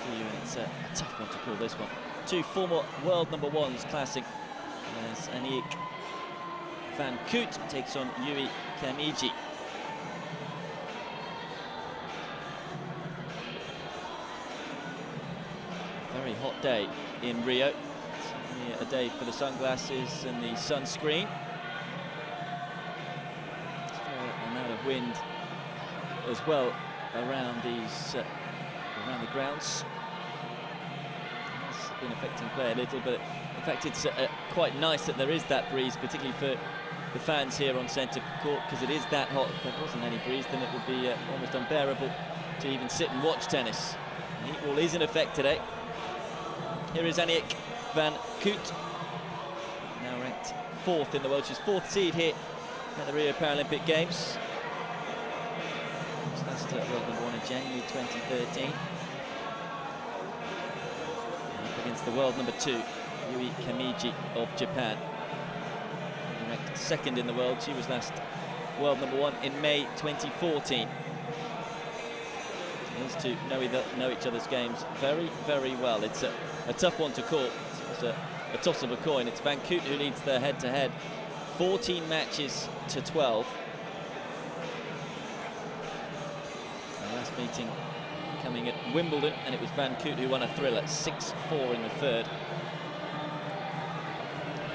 for you, and it's a tough one to call, this one. Two former world #1s classic as Aniek van Koot takes on Kamiji. Very hot day in Rio. Certainly a day for the sunglasses and the sunscreen. There's a fair amount of wind as well around these around the grounds. It's been affecting play a little, but in fact it's quite nice that there is that breeze, particularly for the fans here on centre court, because it is that hot. If there wasn't any breeze, then it would be almost unbearable to even sit and watch tennis. The heat wall is in effect today. Here is Aniek van Koot, now ranked 4th in the world. She's 4th seed here at the Rio Paralympic Games. Last world #1 in January 2013. Up against the world #2, Kamiji of Japan. Ranked 2nd in the world. She was last world #1 in May 2014. These two know each other's games very, very well. It's a tough one to call. It's a toss of a coin. It's van Koot who leads the head-to-head, 14 matches to 12. The last meeting coming at Wimbledon, and it was van Koot who won a thriller, 6-4 in the third.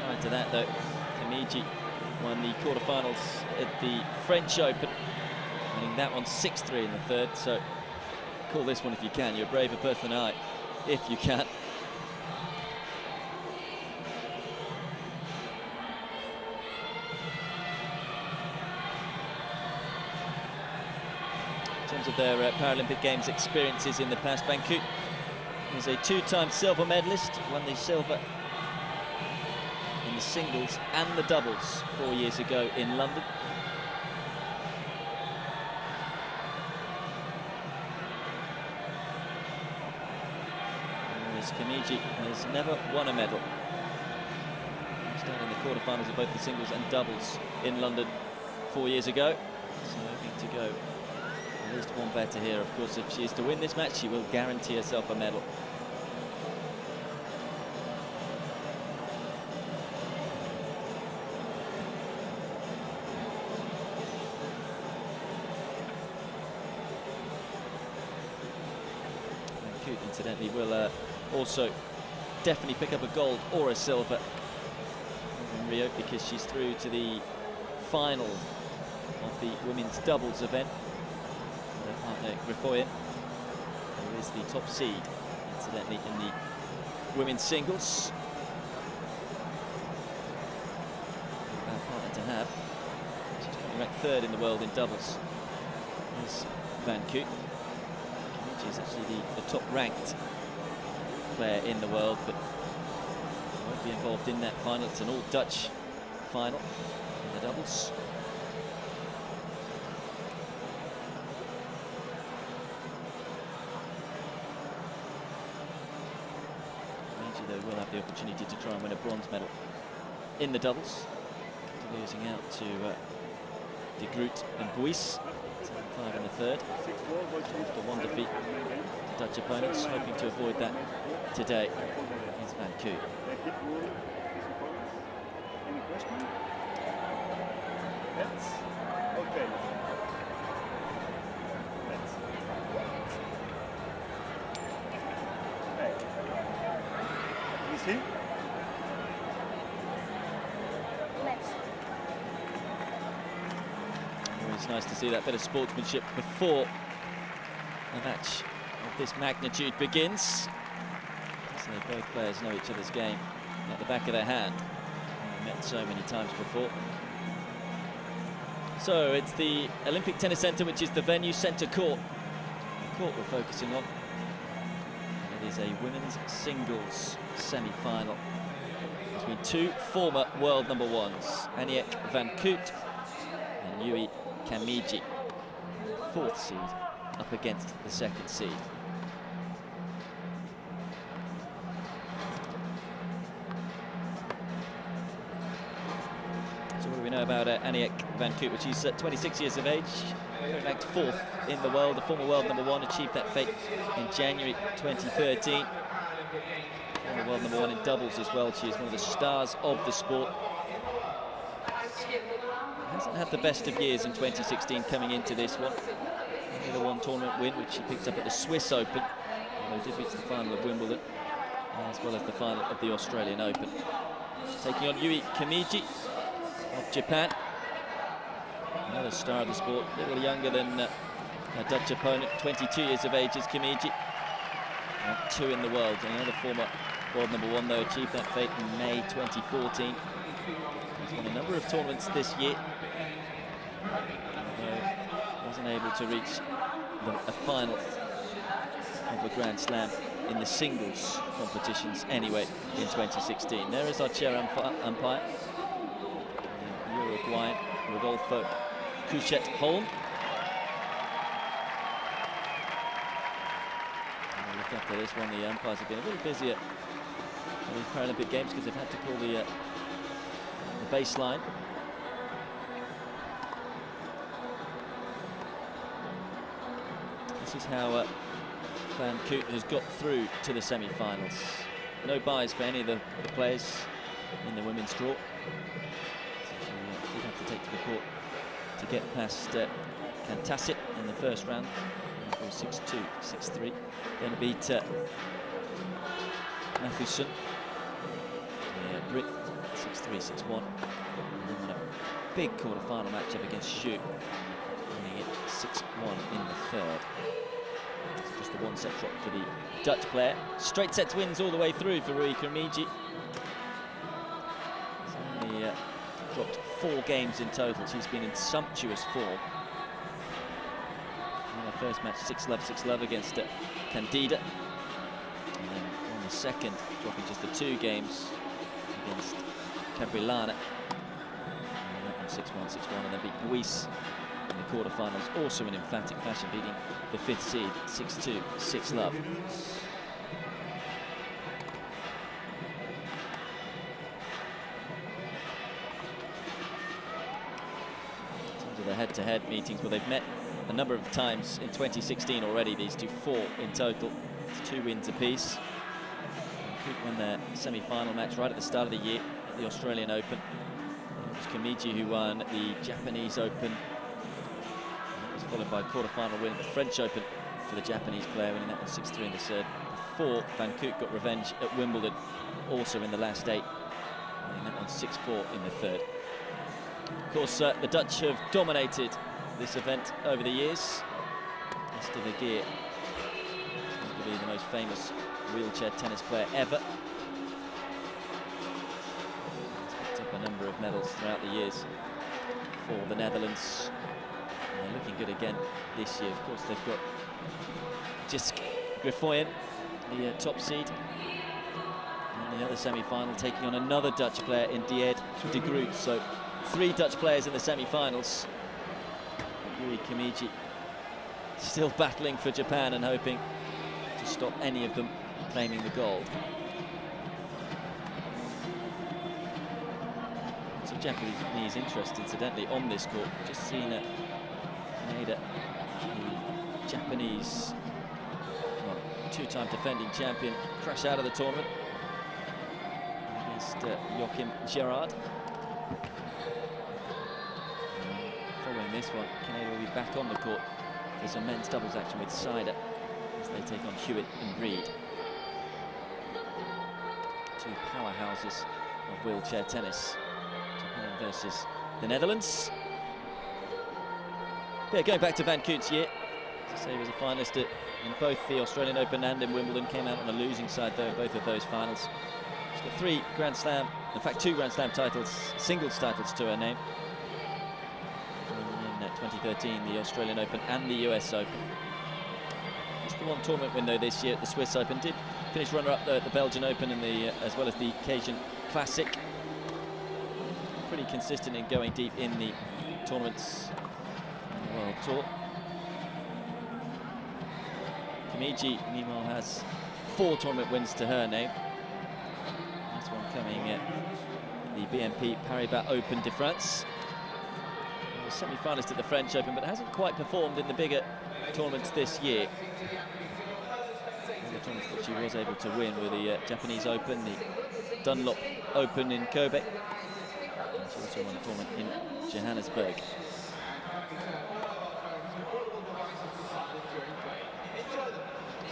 Prior to that, though, Kamiji won the quarterfinals at the French Open, winning that one 6-3 in the third. So call this one if you can. You're a braver person than I, if you can. In terms of their Paralympic Games experiences in the past, van Koot is a 2-time silver medalist, won the silver in the singles and the doubles 4 years ago in London. Whereas Kamiji has never won a medal. She started in the quarterfinals of both the singles and doubles in London 4 years ago. So hoping to go at least one better here. Of course, if she is to win this match, she will guarantee herself a medal. Koot, incidentally, will also definitely pick up a gold or a silver in Rio, because she's through to the final of the women's doubles event. Her partner Grifoyen, who is the top seed, incidentally, in the women's singles. Bad partner to have. She's currently ranked 3rd in the world in doubles. There's van Koot. Kamiji is actually the top-ranked player in the world, but won't be involved in that final. It's an all-Dutch final in the doubles. Kamiji, though, will have the opportunity to try and win a bronze medal in the doubles, losing out to De Groot and Buys, 7-5 in the third, after one defeat to Dutch opponents, hoping to avoid that today against van Koot. Any question? Yes? Okay. Let's. Hey. You see? It's nice to see that bit of sportsmanship before a match of this magnitude begins. So both players know each other's game at the back of their hand. They've met so many times before. So it's the Olympic Tennis Centre, which is the venue, centre court. The court we're focusing on. It is a women's singles semi-final between two former world #1s, Aniek van Koot and Kamiji, 4th seed up against the 2nd seed. So what do we know about Aniek Van Koot, which is 26 years of age, ranked 4th in the world, the former world #1, achieved that fate in January 2013. Former world #1 in doubles as well. She is one of the stars of the sport. Hasn't had the best of years in 2016 coming into this one. Only the one tournament win, which she picked up at the Swiss Open, although did reach the final of Wimbledon, as well as the final of the Australian Open. Taking on Yui Kamiji of Japan. Another star of the sport, a little younger than her Dutch opponent, 22 years of age is Kamiji. 2 in the world, and another former world #1 though, achieved that fate in May 2014. He's won a number of tournaments this year, although wasn't able to reach a final of a Grand Slam in the singles competitions anyway in 2016. There is our chair umpire, Uruguayan Rodolfo Couchet-Holm. Look after this one, the umpires have been a little busy at these Paralympic Games because they've had to call the baseline. This is how Van Koot has got through to the semi-finals. No buys for any of the players in the women's draw. So she did have to take to the court to get past Kantassit in the first round. 6-2, 6-3. Then beat Matthewson. Brit 6-3, 6-1. And then a big quarter-final matchup against Xu, winning it 6-1 in the third. So just the one set drop for the Dutch player. Straight sets wins all the way through for Yui Kamiji. She's only dropped 4 games in total. She's been in sumptuous form. In the first match, 6-love, 6-love against Candida. And then on the second, dropping just the 2 games against Cabrilana. 6-1, 6-1, and then beat Buis in the quarterfinals, also in emphatic fashion, beating the 5th seed 6-2, 6-love. Into the head-to-head meetings where they've met a number of times in 2016 already, these two, 4 in total. It's 2 wins apiece. Koot won their semi-final match right at the start of the year at the Australian Open. It was Kamiji who won the Japanese Open. It was followed by a quarter-final win at the French Open for the Japanese player, winning that one 6-3 in the third. Before Van Koot got revenge at Wimbledon, also in the last 8, winning that one 6-4 in the third. Of course, the Dutch have dominated this event over the years. Esther Vergeer, probably the most famous wheelchair tennis player ever. He's picked up a number of medals throughout the years for the Netherlands. And they're looking good again this year. Of course, they've got Jisk Grifoyen, the top seed. In the other semi-final, taking on another Dutch player in Diede de Groot. So 3 Dutch players in the semi-finals. Yui Kamiji still battling for Japan and hoping to stop any of them claiming the gold. Some Japanese interest, incidentally, on this court. Just seen Kaneda, the Japanese 2-time defending champion, crash out of the tournament against Joachim Gerard. Following this one, Kaneda will be back on the court for some men's doubles action with Sider as they take on Hewitt and Reed. 2 powerhouses of wheelchair tennis. Japan versus the Netherlands. Yeah, going back to Van Koot's year, as I say, he was a finalist in both the Australian Open and in Wimbledon. Came out on the losing side though in both of those finals. She's got 3 Grand Slam, in fact 2 Grand Slam titles, singles titles to her name. In 2013, the Australian Open and the US Open. Just the 1 tournament window this year at the Swiss Open. Did finish runner-up at the Belgian Open and as well as the Cajun Classic. Pretty consistent in going deep in the tournaments on the World Tour. Kamiji, meanwhile, has 4 tournament wins to her name. This one coming at the BNP Paribas Open de France. was semi-finalist at the French Open, but hasn't quite performed in the bigger tournaments this year. The tournaments that she was able to win were the Japanese Open, the Dunlop Open in Kobe. And she also won a tournament in Johannesburg.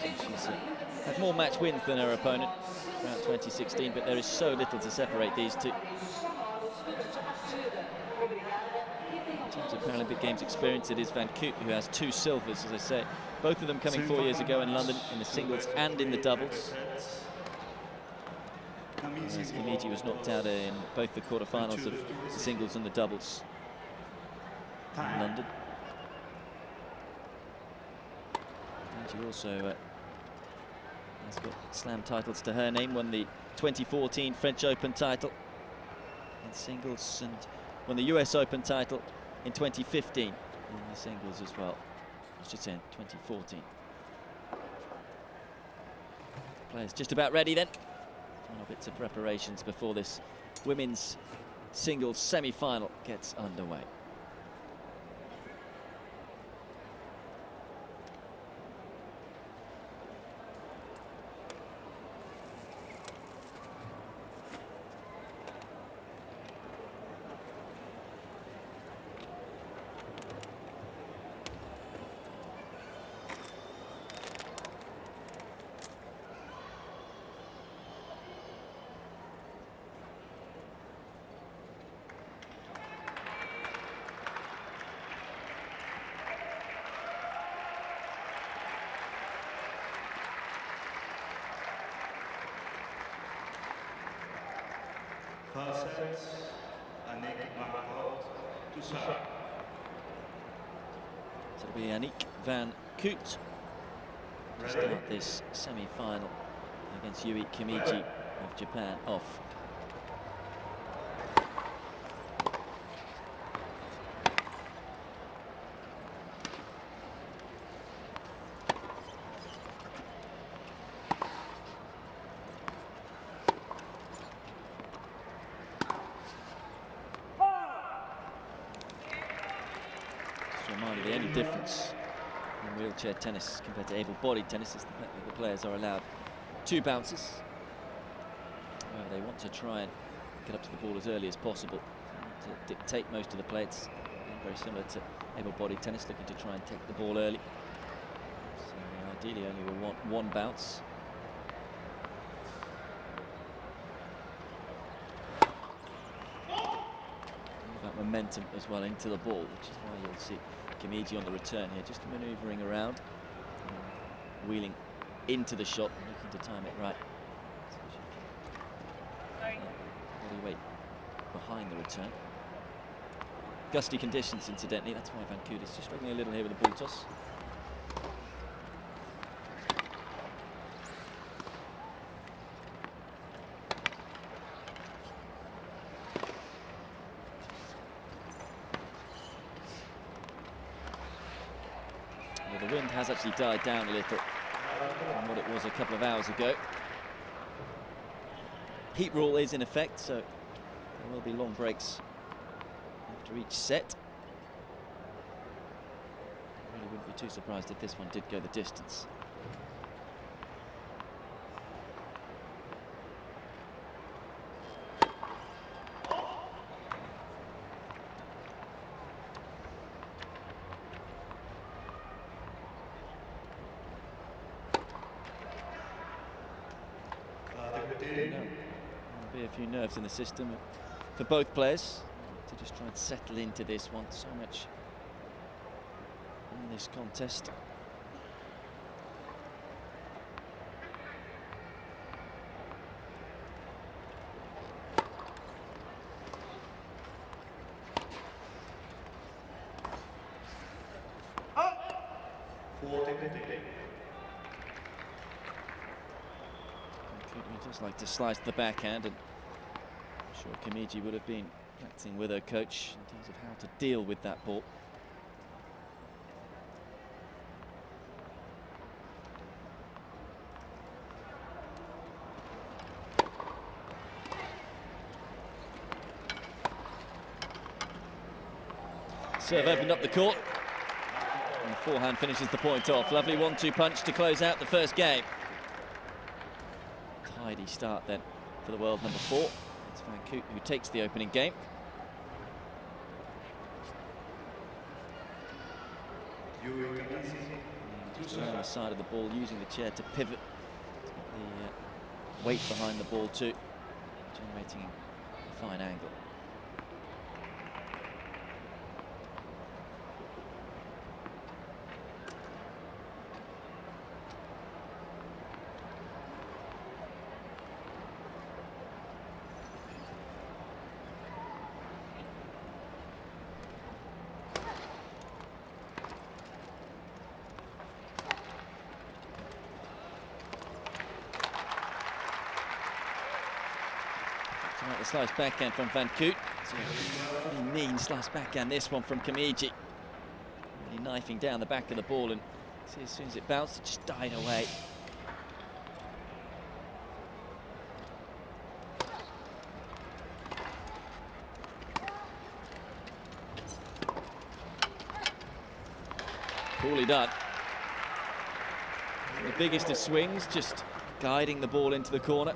So she's had more match wins than her opponent throughout 2016, but there is so little to separate these two. In terms of Paralympic Games experience, it is Van Koot who has 2 silvers, as I say. Both of them coming 4 years ago in London, in the singles and in the doubles. Whereas Kamiji was knocked out in both the quarterfinals of the singles and the doubles in London. Kamiji also has got slam titles to her name, won the 2014 French Open title in singles and won the US Open title in 2015 in the singles as well. I should say in 2014. Players just about ready then. Final bits of preparations before this women's singles semi-final gets underway. First set, Aniek to serve. So it'll be Aniek Van Koot to start this semi-final against Kamiji of Japan off. The only difference in wheelchair tennis compared to able-bodied tennis is the fact that the players are allowed 2 bounces. However, they want to try and get up to the ball as early as possible to dictate most of the play. It's very similar to able-bodied tennis, looking to try and take the ball early. So ideally only will want 1 bounce. About momentum as well into the ball, which is why you'll see Kamiji on the return here, just manoeuvring around, wheeling into the shot, and looking to time it right. Body weight behind the return. Gusty conditions, incidentally, that's why Van Koot is just struggling a little here with the ball toss. The wind has actually died down a little from what it was a couple of hours ago. Heat rule is in effect, so there will be long breaks after each set. I really wouldn't be too surprised if this one did go the distance. There'll be a few nerves in the system for both players to just try and settle into this one. So much in this contest. He'd just like to slice the backhand, and I'm sure Kamiji would have been practicing with her coach in terms of how to deal with that ball. Serve opened up the court. And the forehand finishes the point off. Lovely 1-2 punch to close out the first game. Tidy start then for the world number 4. It's Van Koot who takes the opening game. Just on the side of the ball, using the chair to pivot, to get the weight behind the ball too, generating a fine angle. The slice backhand from Van Koot. It's a really mean slice backhand, this one from Kamiji. Really knifing down the back of the ball, and see, as soon as it bounced, it just died away. Coolly done. The biggest of swings, just guiding the ball into the corner.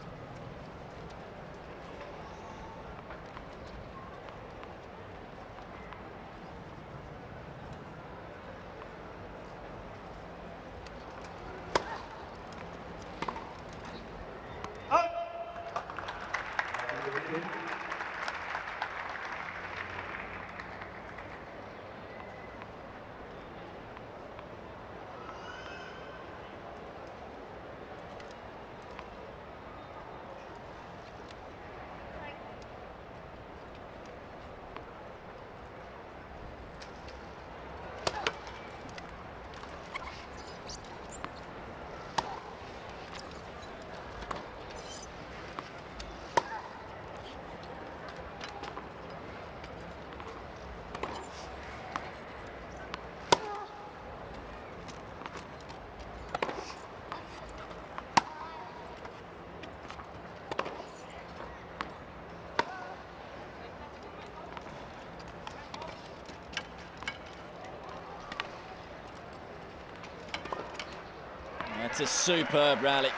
That's a superb rally.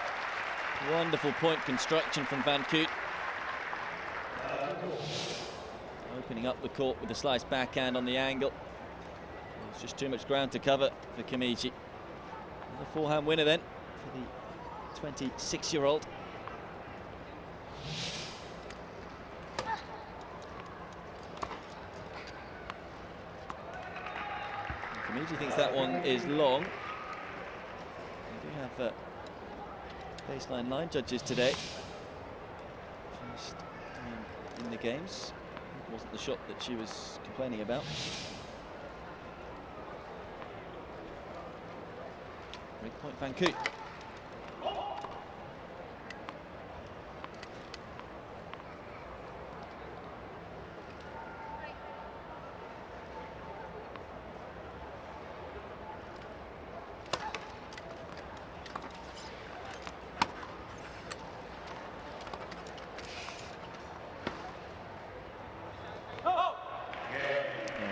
Wonderful point construction from Van Koot. Opening up the court with a slice backhand on the angle. There's just too much ground to cover for Kamiji. The forehand winner then for the 26-year-old. Kamiji thinks that one is long. We have baseline line judges today. First time in the games. It wasn't the shot that she was complaining about. Break point Van Koot.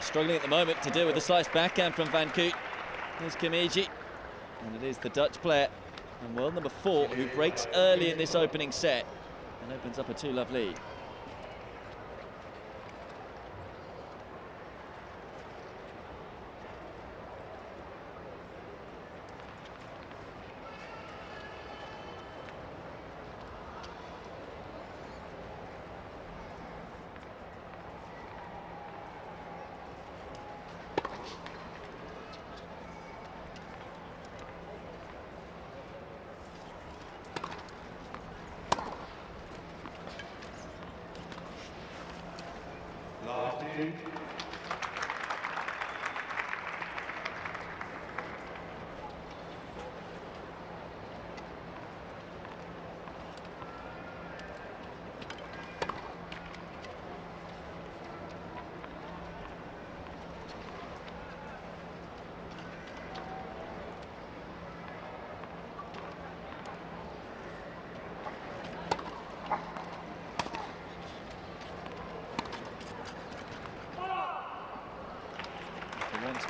Struggling at the moment to deal with the slice backhand from Van Koot. Here's Kamiji, and it is the Dutch player and world number 4 who breaks early in this opening set and opens up a 2-love lead.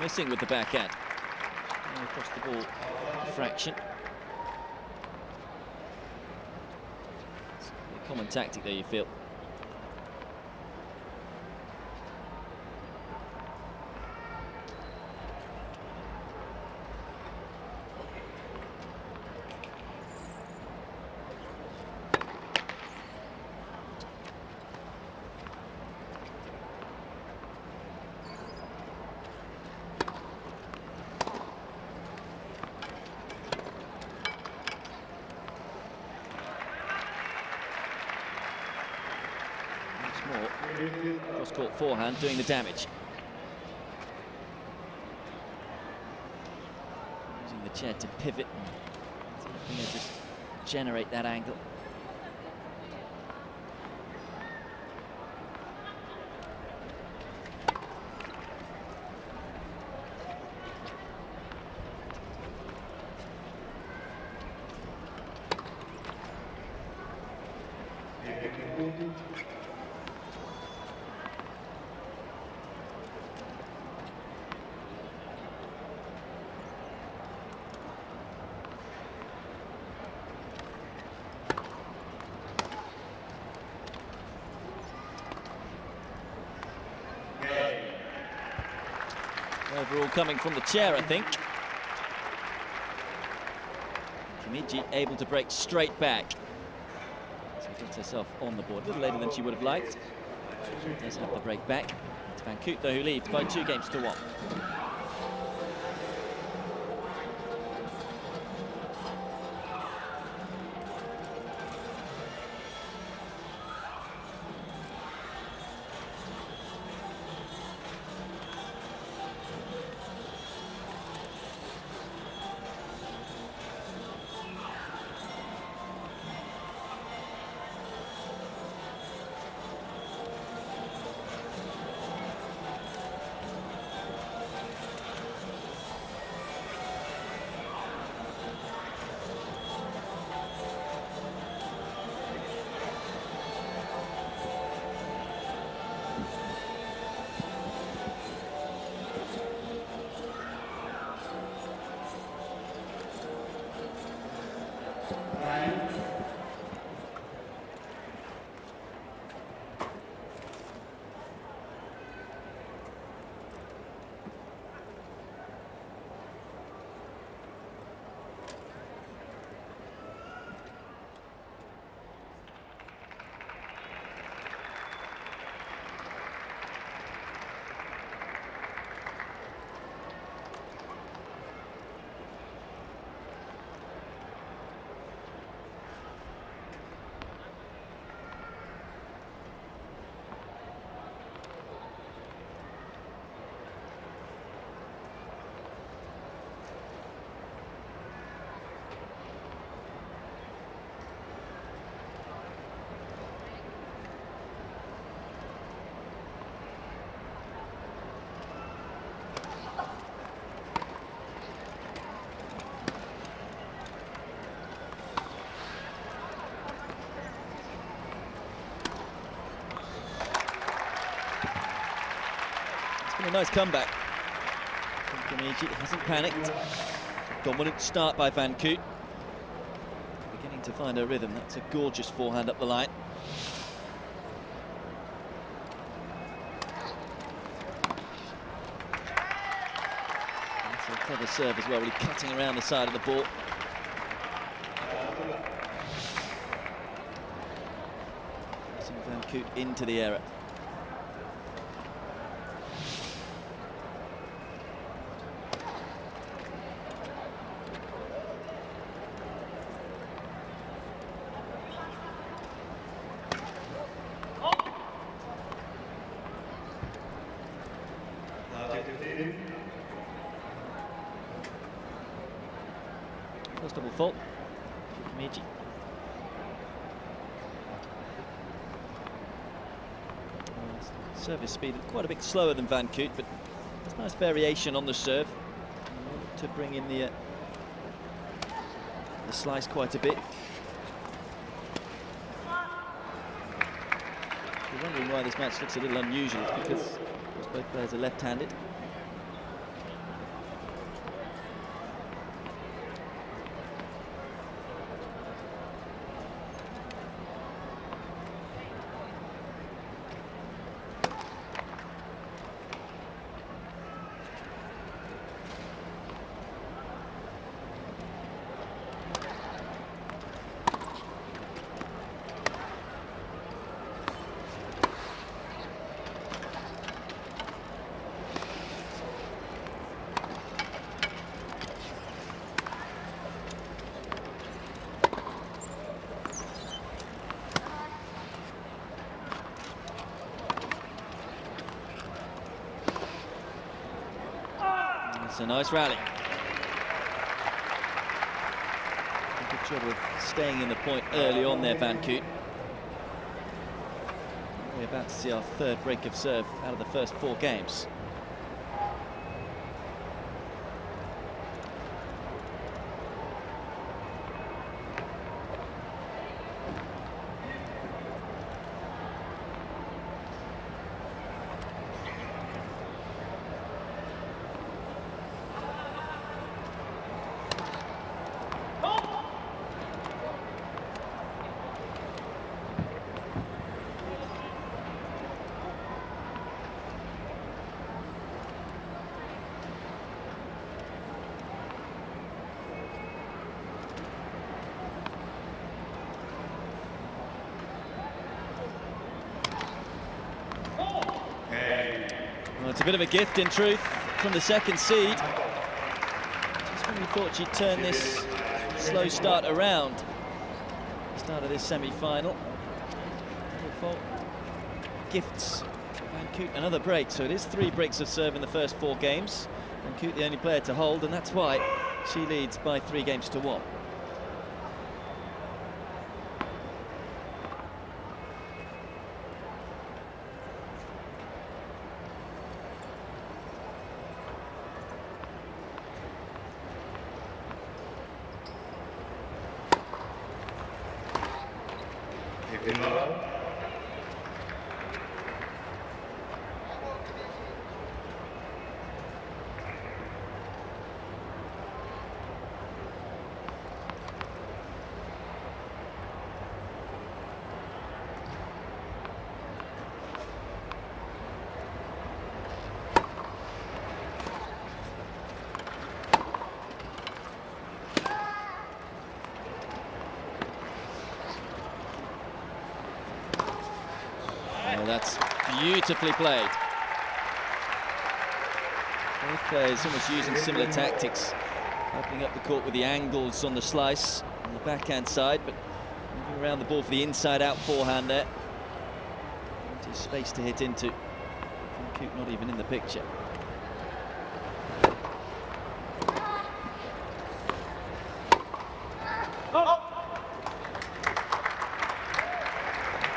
missing with the backhand. Across the ball a fraction. It's a common tactic there, you feel. Cross-court forehand doing the damage. Using the chair to pivot and just generate that angle. Overall coming from the chair, I think. Kamiji able to break straight back. So gets herself on the board a little later than she would have liked. She does have the break back. It's Van Koot though who leads by 2-1. A nice comeback from Kamiji. Hasn't panicked. Dominant start by Van Koot. Beginning to find her rhythm. That's a gorgeous forehand up the line. That's a clever serve as well, really cutting around the side of the ball. Pressing Van Koot into the error. First double fault for Kamiji. Service speed quite a bit slower than Van Koot, but there's nice variation on the serve to bring in the slice quite a bit. If you're wondering why this match looks a little unusual, it's because both players are left-handed. It's a nice rally. Good job of staying in the point early on there, Van Koot. We're about to see our third break of serve out of the first 4 games. Well, it's a bit of a gift, in truth, from the second seed. Just when we thought she'd turn this slow start around. Start of this semi-final. Gifts Van Koot another break, so it is 3 breaks of serve in the first 4 games. Van Koot the only player to hold, and that's why she leads by 3 games to 1. That's beautifully played. Both players almost using similar tactics, opening up the court with the angles on the slice on the backhand side, but moving around the ball for the inside-out forehand there. Plenty of space to hit into. Van Koot not even in the picture.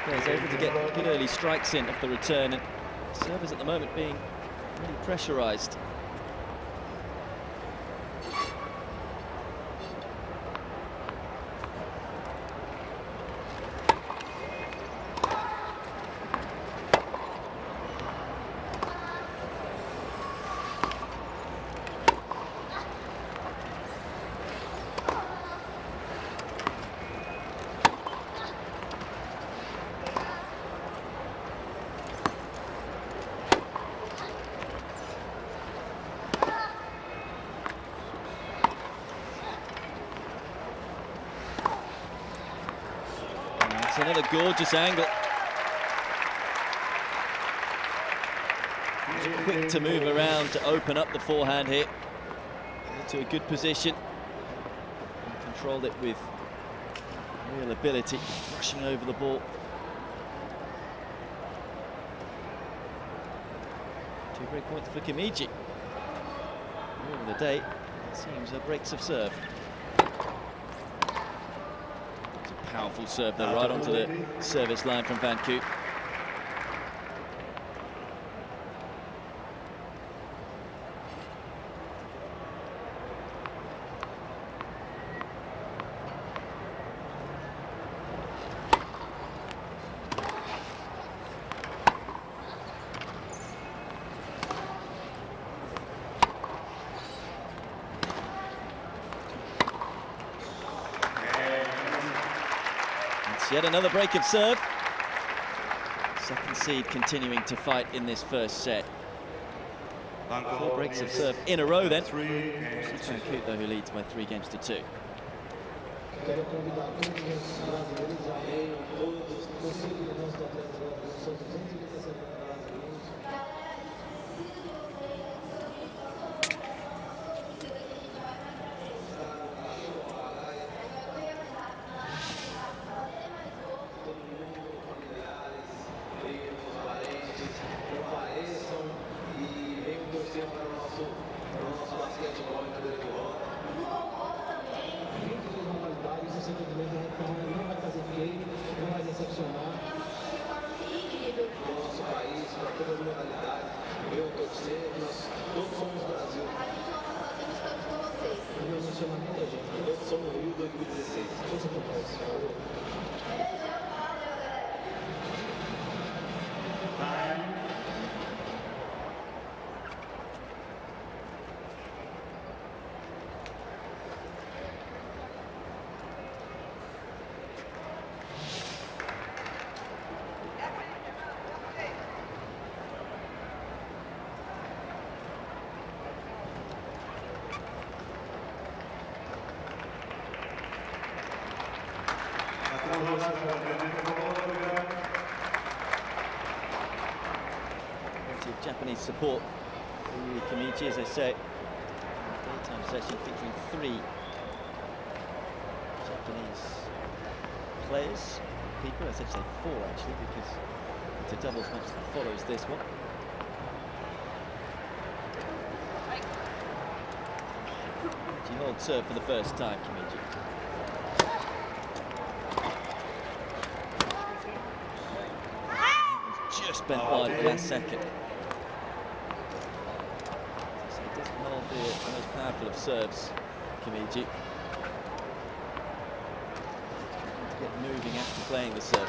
Is able to get good early strikes in off the return, and servers at the moment being really pressurised. Another gorgeous angle. Quick to move around to open up the forehand here. Into a good position. And controlled it with real ability, rushing over the ball. 2 break points for Kamiji. Over the day, it seems her breaks of serve. Powerful serve there, right onto the service line from Van Koot. Yet another break of serve. Second seed continuing to fight in this first set. 4 breaks of serve in a row then. It's Van Koot though who leads by 3 games to 2. Plenty of Japanese support for Kamiji, as I say. Daytime session featuring 3 Japanese players, people. I said 4 actually, because it's a doubles match that follows this one. She holds serve for the first time, Kamiji. Just bent wide at the last second. So he doesn't hold the most powerful of serves, Kamiji. To get moving after playing the serve.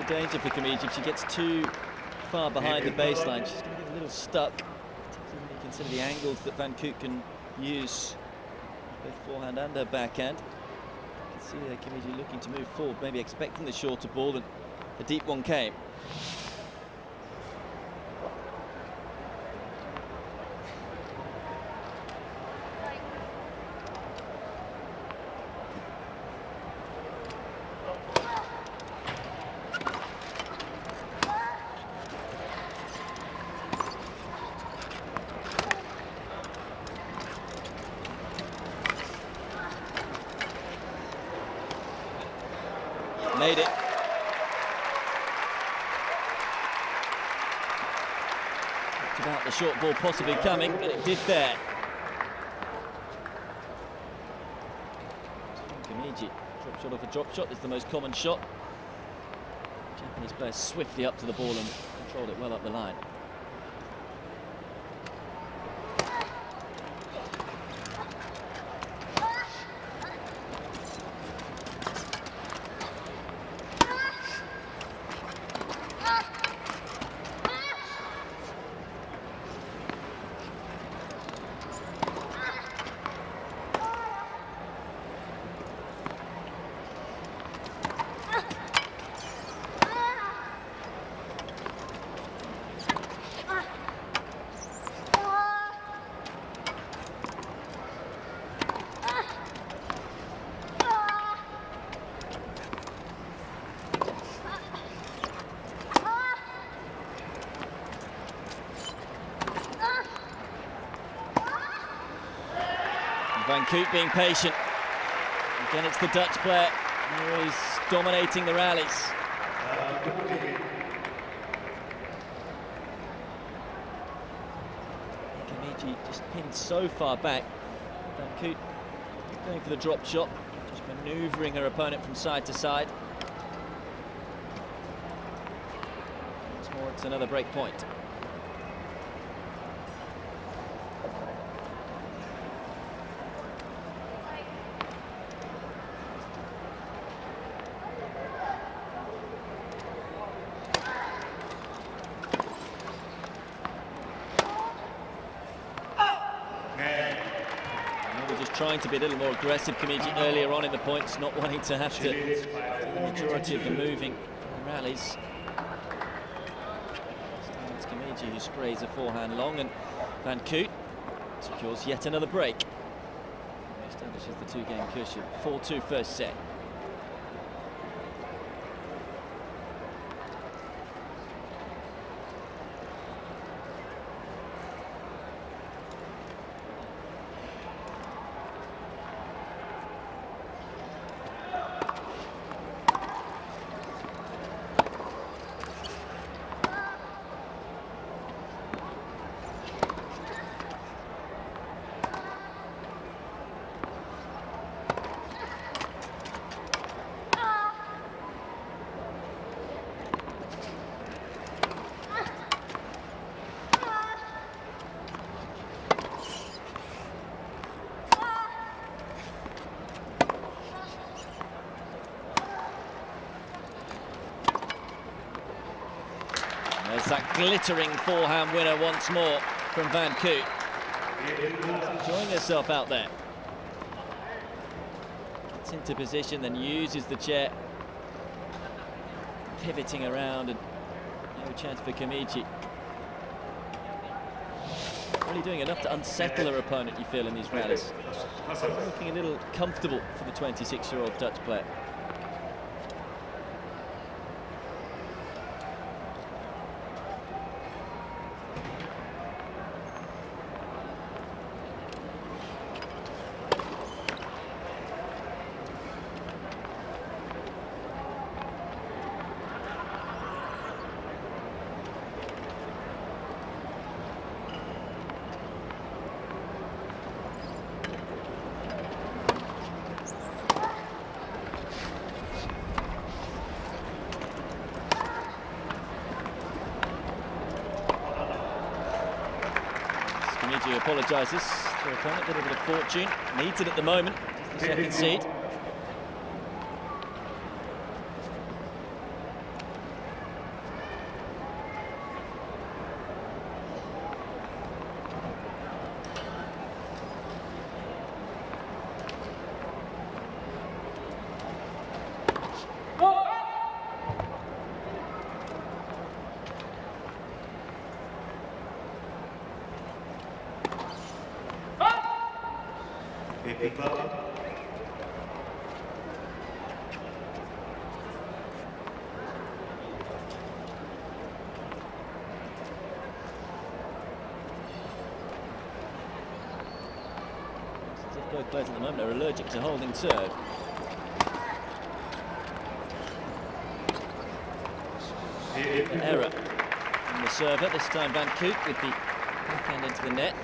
Danger for Kamiji. If she gets too far behind the baseline, she's going to get a little stuck. Particularly when you consider the angles that Van Koot can use, both forehand and her backhand. You can see there Kamiji looking to move forward, maybe expecting the shorter ball, and the deep one came. Made it. Talked about the short ball possibly coming, but it did there. Kamiji, drop shot off a drop shot is the most common shot. Japanese player swiftly up to the ball and controlled it well up the line. Van Koot being patient. Again, it's the Dutch player who is dominating the rallies. Kamiji just pinned so far back. Van Koot going for the drop shot, just manoeuvring her opponent from side to side. Once more, it's another break point. Trying to be a little more aggressive, Kamiji, earlier on in the points, not wanting to have to do the majority of the moving rallies. So it's Kamiji who sprays a forehand long, and Van Koot secures yet another break. Establishes the 2-game cushion. 4-2 first set. that glittering forehand winner once more from Van Koot. She's enjoying herself out there. Gets into position, then uses the chair, pivoting around, and no chance for Kamiji. Really doing enough to unsettle her opponent, you feel, in these rallies. Looking a little comfortable for the 26-year-old Dutch player. Kamiji apologises to her opponent, a little bit of fortune. Needs it at the moment, just the second seed. Both players at the moment are allergic to holding serve. An error from the server, this time Van Koot with the backhand into the net.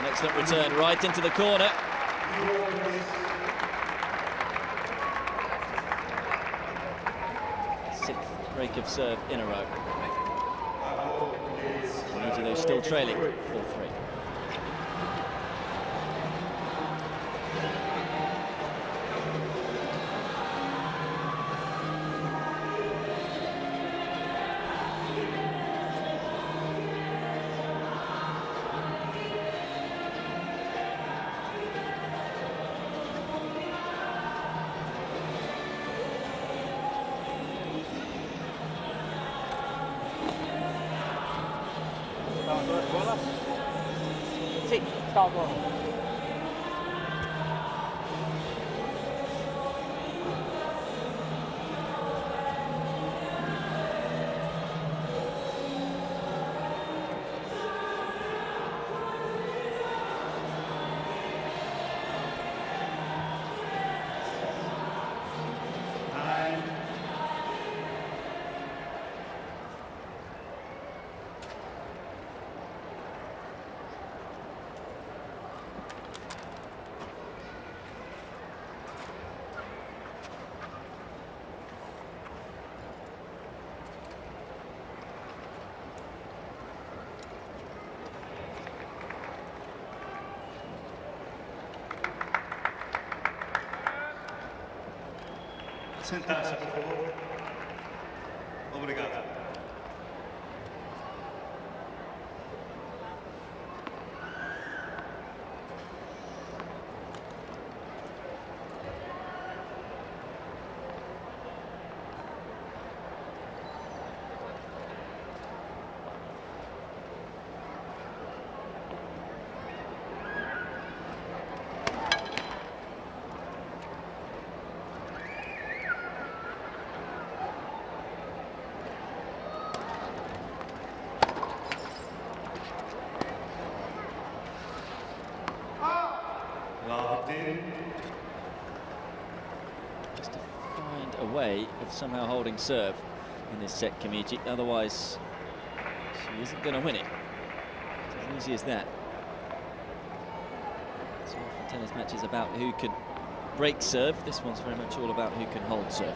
Excellent return right into the corner. Sixth break of serve in a row. Kamiji, though, still trailing 4-3. Sì, stavo. Sentar-se, por favor. Obrigado. Just to find a way of somehow holding serve in this set, Kamiji. Otherwise, she isn't going to win it. It's as easy as that. So often tennis matches about who can break serve. This one's very much all about who can hold serve.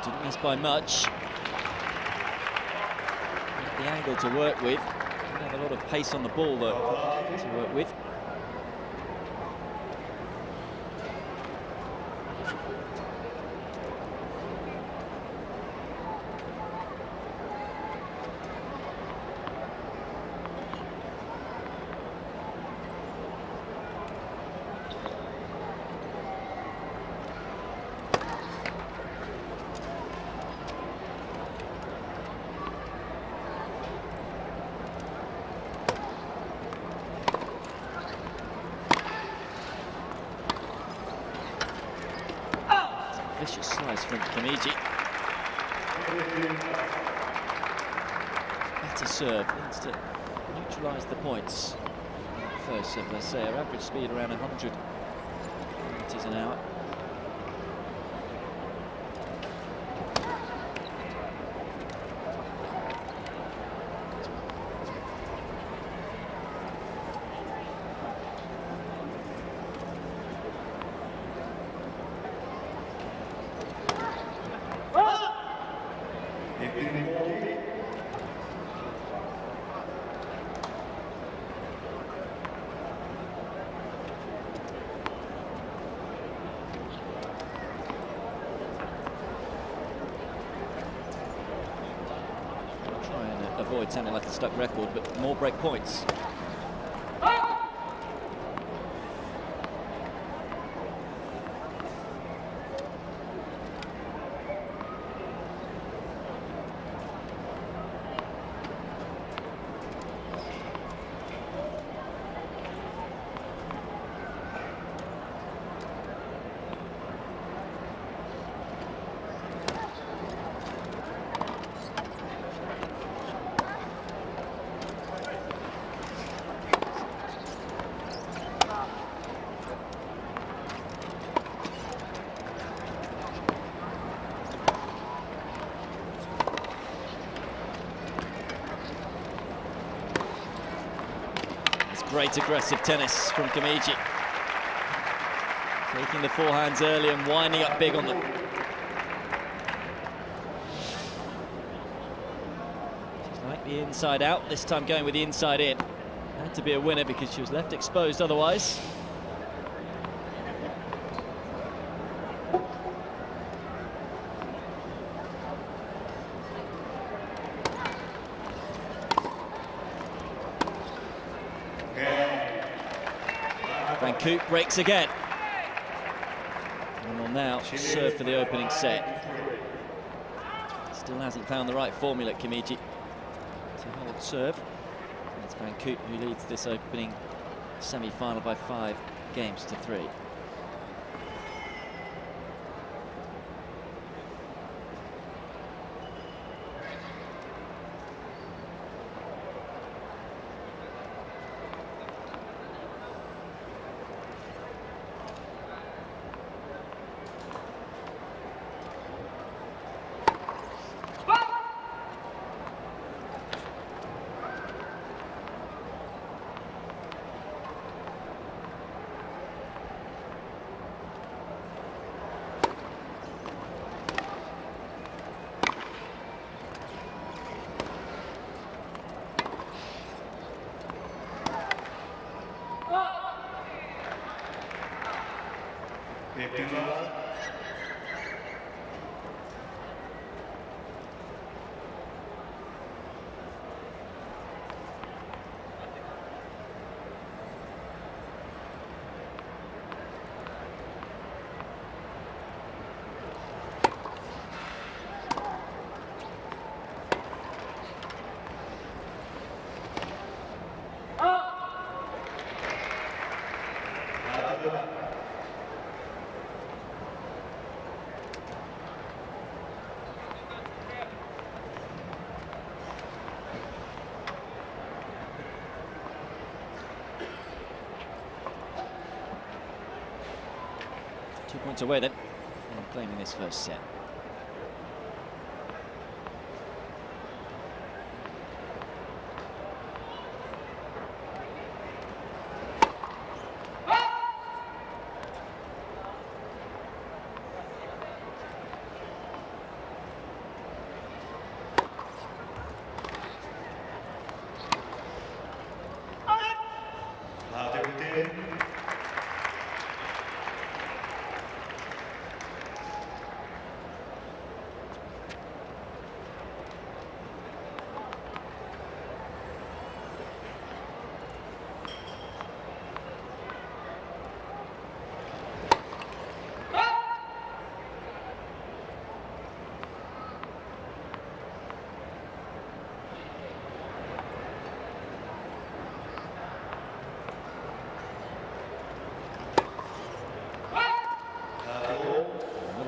Didn't miss by much. The angle to work with. Didn't have a lot of pace on the ball though to work with. Vicious slice from Kamiji. Better serve, needs to neutralise the points. First serve, as I say, our average speed around 100 kilometres an hour. Avoid sounding like a stuck record, but more break points. Great aggressive tennis from Kamiji. Taking the forehands early and winding up big on them. She's like the inside out, this time going with the inside in. Had to be a winner because she was left exposed otherwise. Koot breaks again. And will now serve for the opening set. Still hasn't found the right formula, Kamiji, to hold serve. And it's Koot who leads this opening semi-final by 5 games to 3. points away then, and claiming this first set.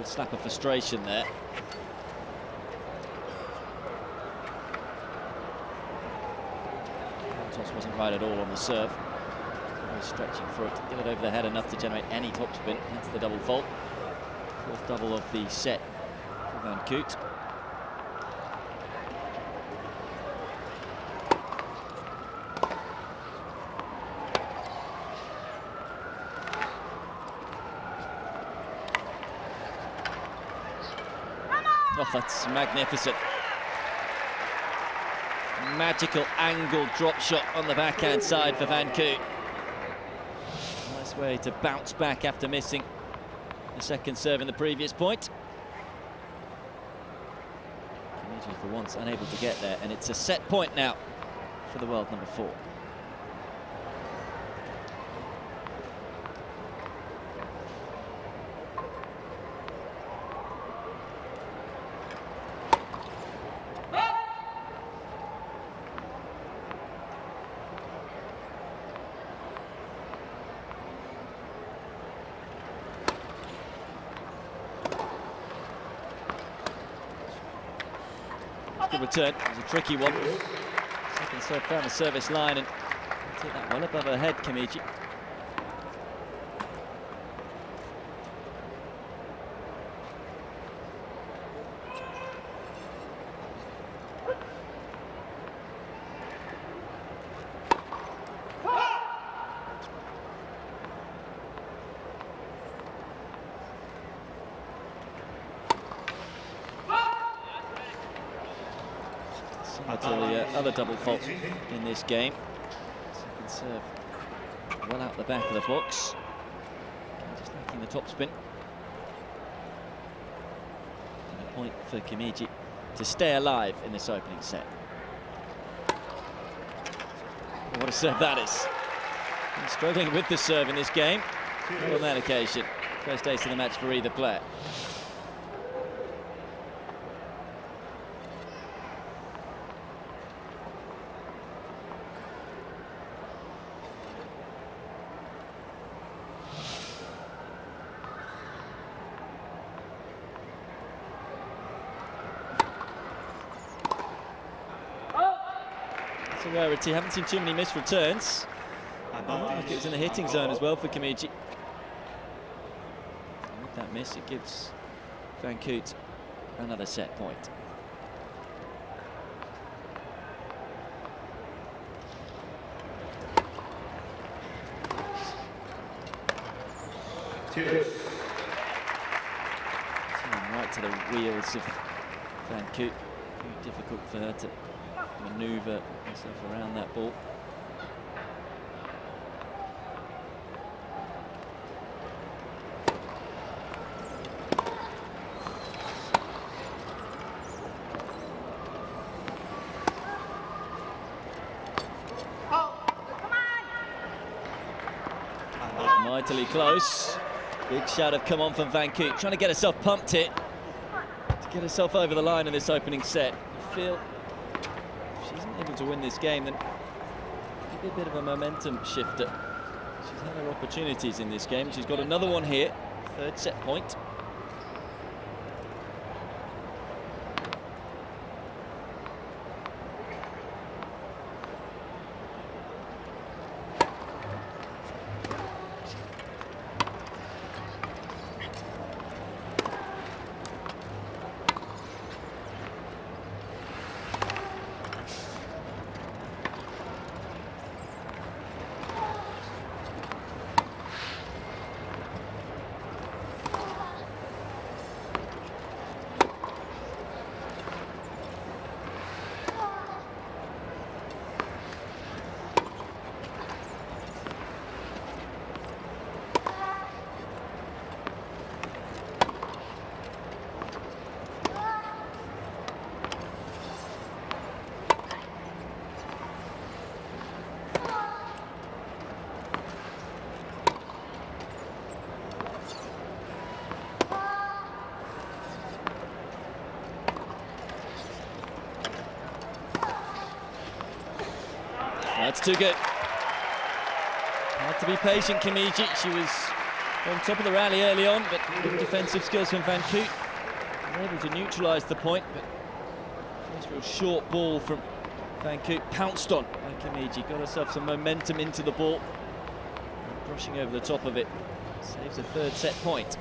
Slap of frustration there. Toss wasn't right at all on the serve. Always stretching for it to get it over the head enough to generate any topspin. Hence the double fault. Fourth double of the set for Van Koot. Oh, that's magnificent. Magical angle drop shot on the backhand side for Van Koot. Nice way to bounce back after missing the second serve in the previous point. Kamiji for once unable to get there, and it's a set point now for the world number 4. Good return. It was a tricky one. Second serve found the service line and take that well above her head, Kamiji. To the other double fault in this game. Second serve well out the back of the box. Just lacking the topspin. And a point for Kamiji to stay alive in this opening set. What a serve that is. He's struggling with the serve in this game. Not on that occasion. First ace of the match for either player. Rarity. Haven't seen too many missed returns. Like it was in the hitting zone as well for Kamiji. And with that miss, it gives Van Koot another set point. Right to the wheels of Van Koot. Very difficult for her to manoeuvre herself around that ball. Mightily close. Big shout of come on from Van Koot, trying to get herself pumped here to get herself over the line in this opening set. I feel able to win this game, then it'll be a bit of a momentum shifter. She's had her opportunities in this game. She's got another one here, third set point. That's too good. Had to be patient, Kamiji. She was on top of the rally early on, but good defensive skills from Van Koot. Able to neutralise the point, but first real short ball from Van Koot, pounced on by Kamiji. Got herself some momentum into the ball. And brushing over the top of it. Saves a third set point.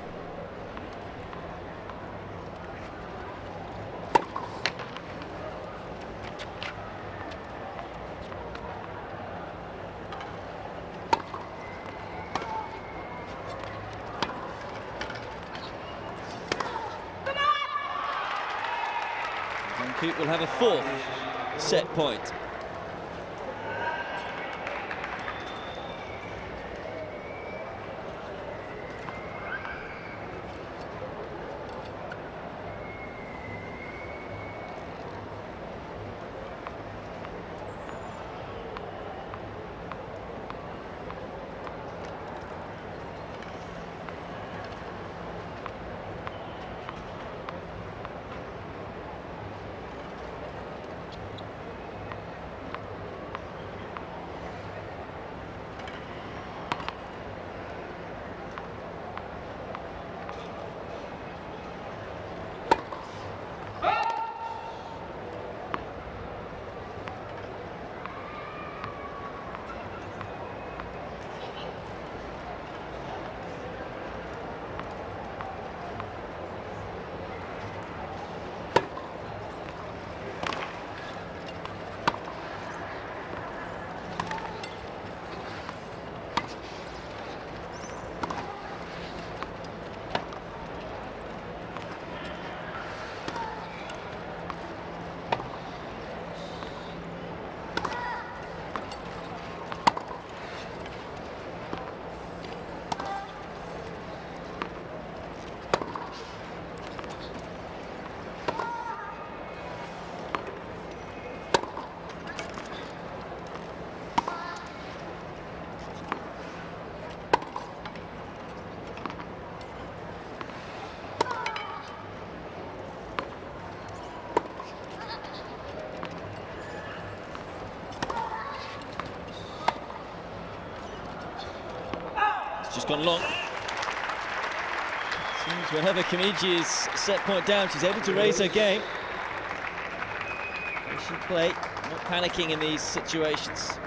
Koot will have a fourth set point. Just gone long. Seems whenever Kamiji is set point down, she's able to raise her game. She play, not panicking in these situations.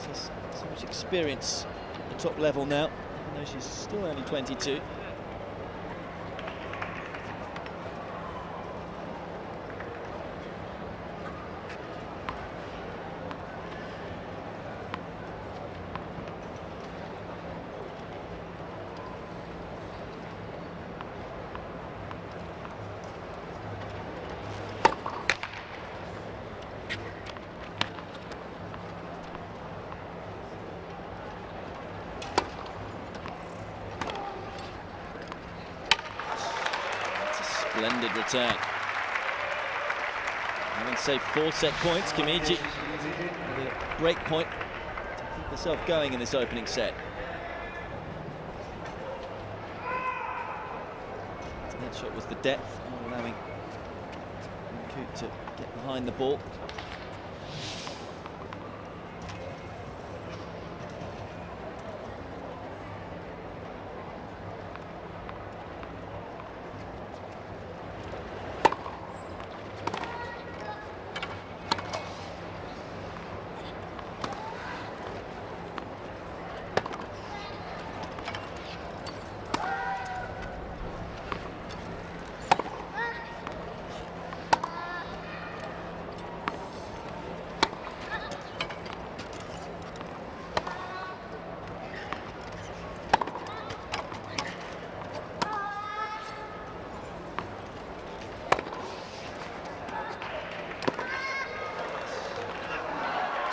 She has so much experience at the top level now, even though she's still only 22. Splendid return. Having saved 4 set points, Kamiji with a break point to keep herself going in this opening set. That shot was the depth, not allowing Koot to get behind the ball.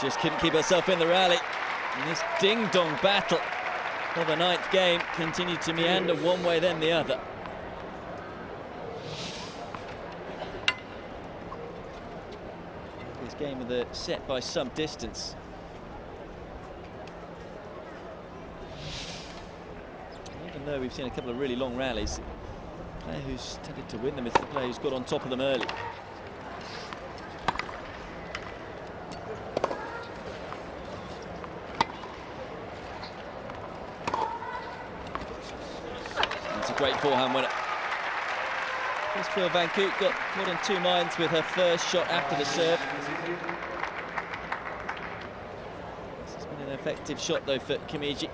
Just couldn't keep herself in the rally. And this ding-dong battle of the 9th game continued to meander one way then the other. This game with a set by some distance. Even though we've seen a couple of really long rallies, the player who's tended to win them is the player who's got on top of them early. forehand winner. Christopher Van Koot got more than two minds with her first shot after the serve. This has been an effective shot though for Kamiji.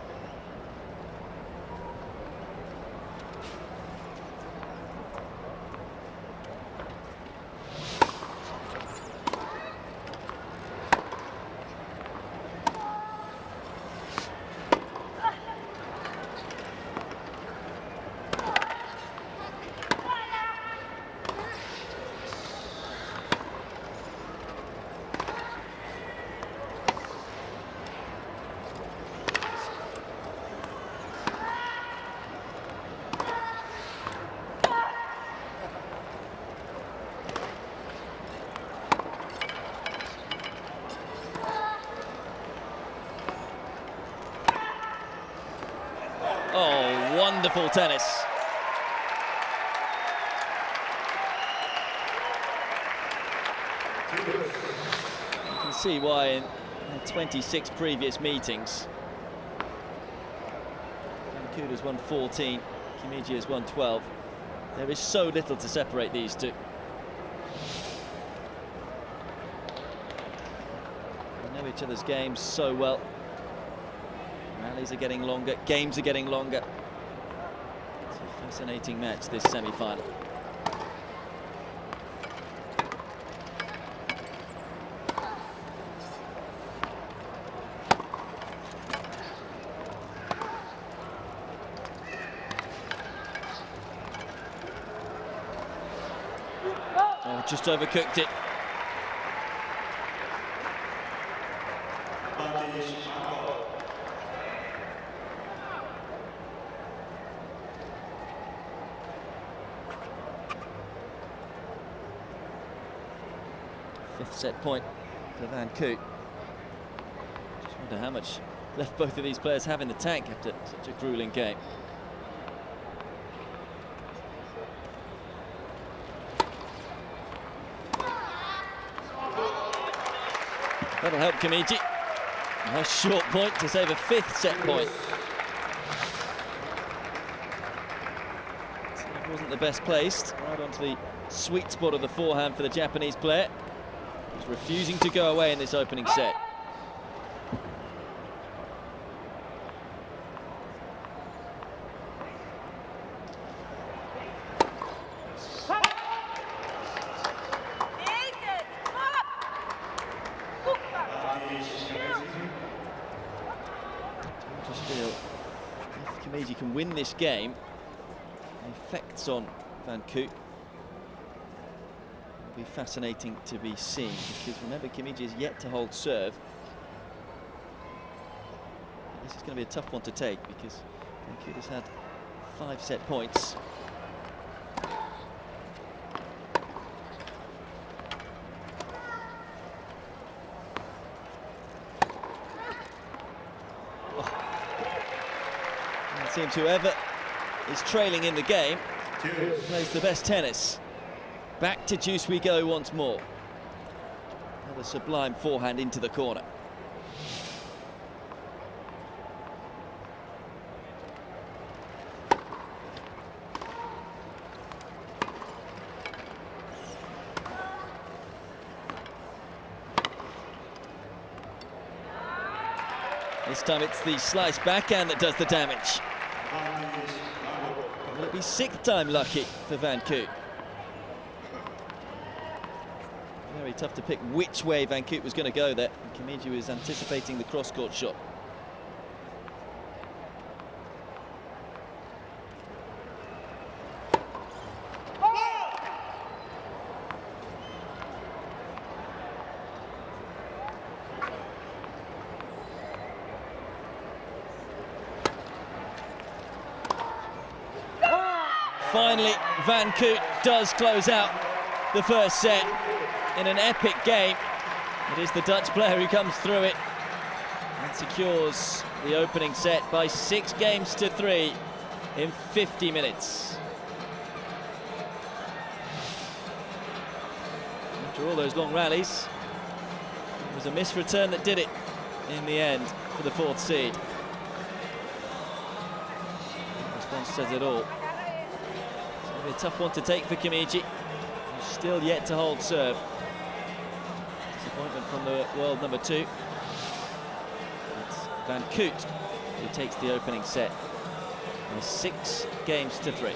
Oh, wonderful tennis. You can see why in 26 previous meetings, Van Koot has won 14, Kamiji has won 12. There is so little to separate these two. They know each other's games so well. Rallies are getting longer, games are getting longer. It's a fascinating match, this semi-final. Oh, just overcooked it. Fifth set point for Van Koot. Just wonder how much left both of these players have in the tank after such a grueling game. That'll help Kamiji. A nice short point to save a fifth set point. It wasn't the best placed, right onto the sweet spot of the forehand for the Japanese player. He's refusing to go away in this opening set. I just feel if Kamiji can win this game, the effects on Van Koot be fascinating to be seen, because remember, Kamiji is yet to hold serve. This is going to be a tough one to take because Van Koot has had 5 set points. Oh. It seems whoever is trailing in the game plays the best tennis. Back to juice we go once more. Another sublime forehand into the corner. This time it's the slice backhand that does the damage. Will it be 6th time lucky for Van Koot? Very tough to pick which way Van Koot was going to go there. Kamiji was anticipating the cross-court shot. Finally, Van Koot does close out the first set in an epic game. It is the Dutch player who comes through it and secures the opening set by 6-3 in 50 minutes. After all those long rallies, it was a missed return that did it in the end for the 4th seed. The response says it all. Be a tough one to take for Kamiji. He's still yet to hold serve. Disappointment from the world number 2. It's Van Koot who takes the opening set. 6 games to 3.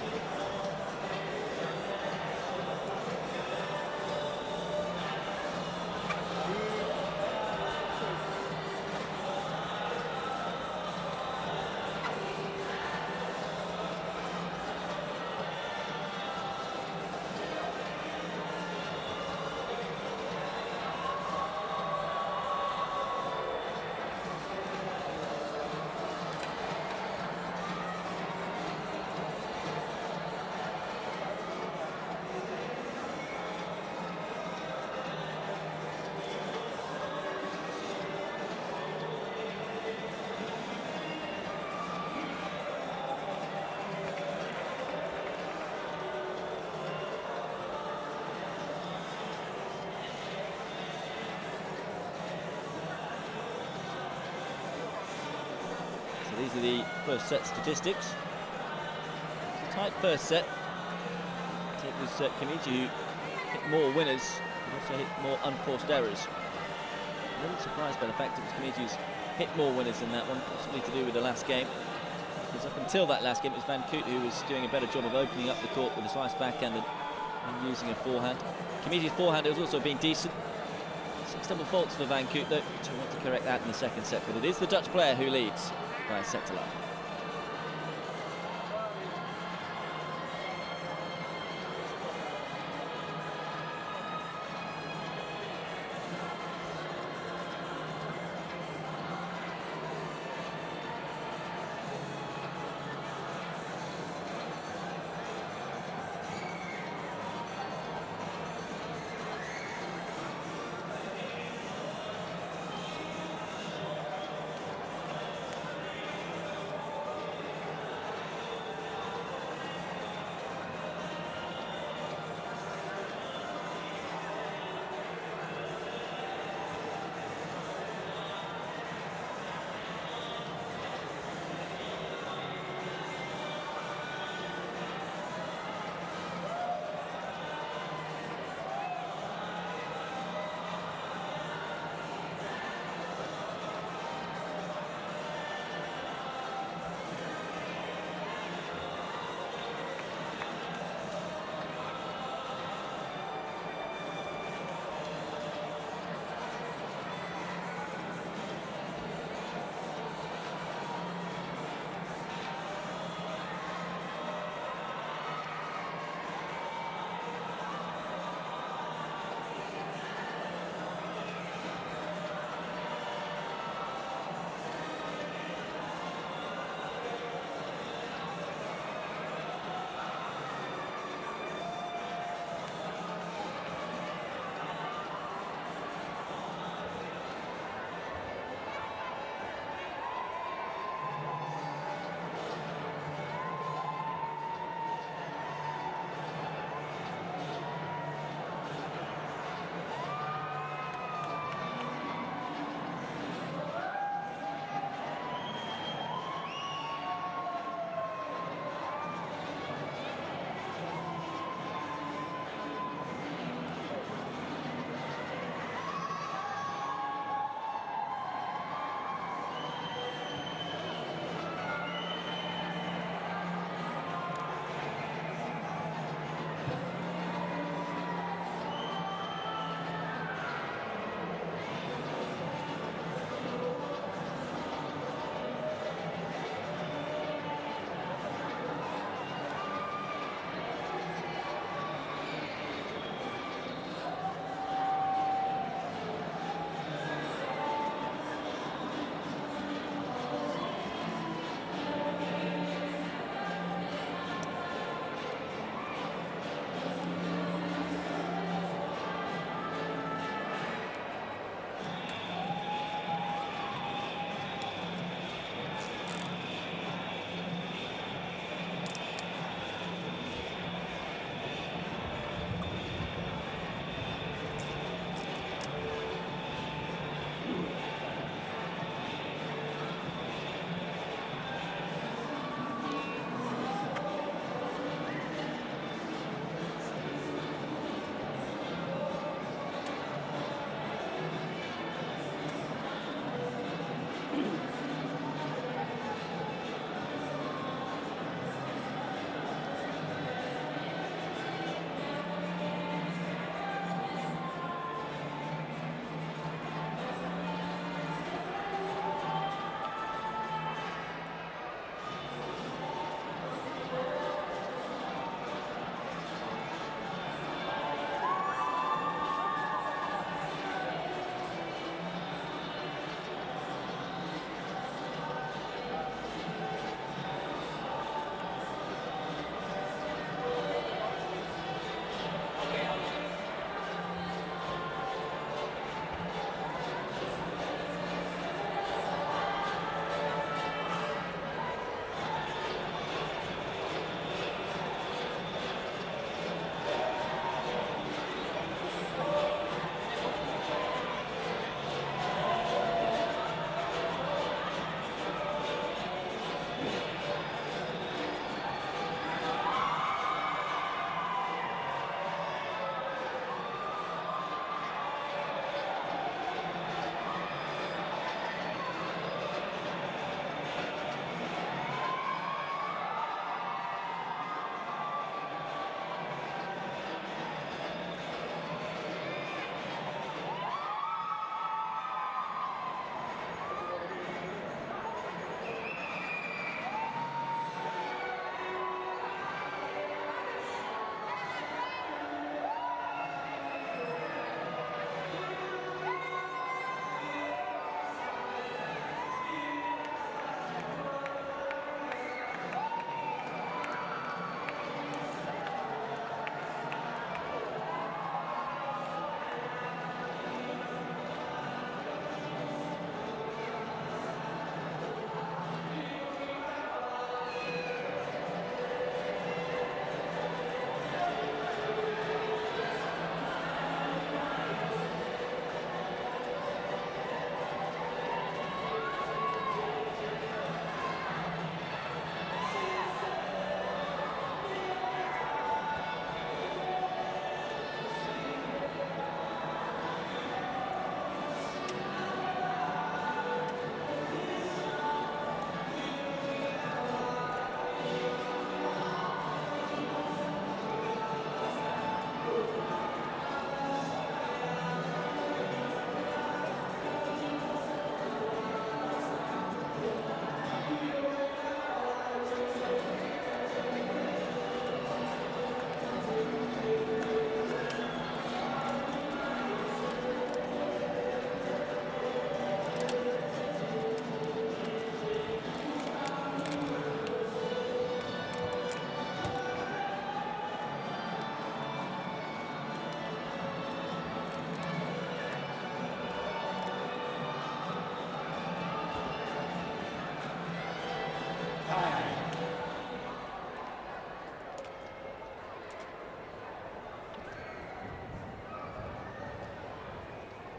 These are the first set statistics. It's a tight first set. It was Kamiji who hit more winners and also hit more unforced errors. I'm really surprised by the fact it was Kamiji who's hit more winners in that one, possibly to do with the last game. Because up until that last game, it was Van Koot who was doing a better job of opening up the court with a slice backhand and using a forehand. Kamiji's forehand has also been decent. 6 double faults for Van Koot, though, which I want to correct that in the second set. But it is the Dutch player who leads by a set to love.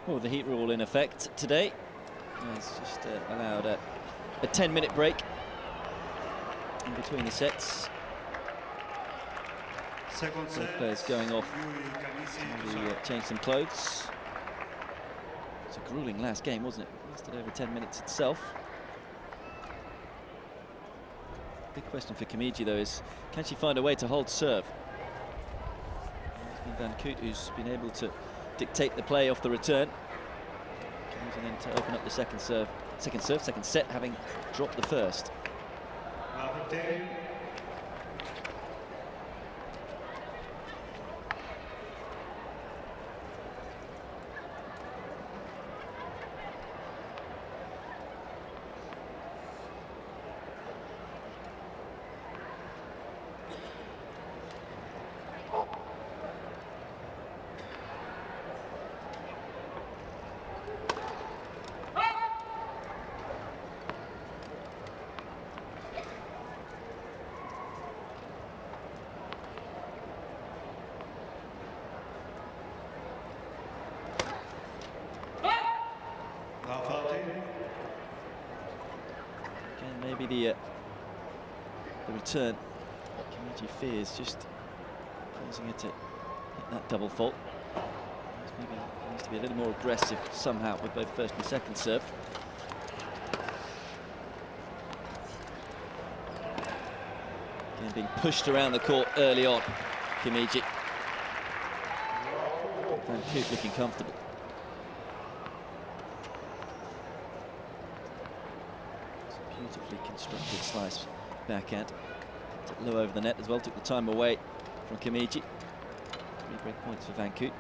Well, the heat rule in effect today has just allowed a 10-minute break in between the sets. Both players going off to change some clothes. It's a grueling last game, wasn't it? It lasted over 10 minutes itself. Big question for Kamiji, though, is can she find a way to hold serve? It's been Van Koot who's been able to dictate the play off the return. Kamiji then to open up the second set, having dropped the first. Again, maybe the return Kamiji fears just causing her to hit that double fault. Maybe needs to be a little more aggressive somehow with both first and second serve. Again, being pushed around the court early on, Kamiji. Van Koot looking comfortable. Beautifully constructed slice backhand. Took low over the net as well, took the time away from Kamiji. 3 break points for Van Koot.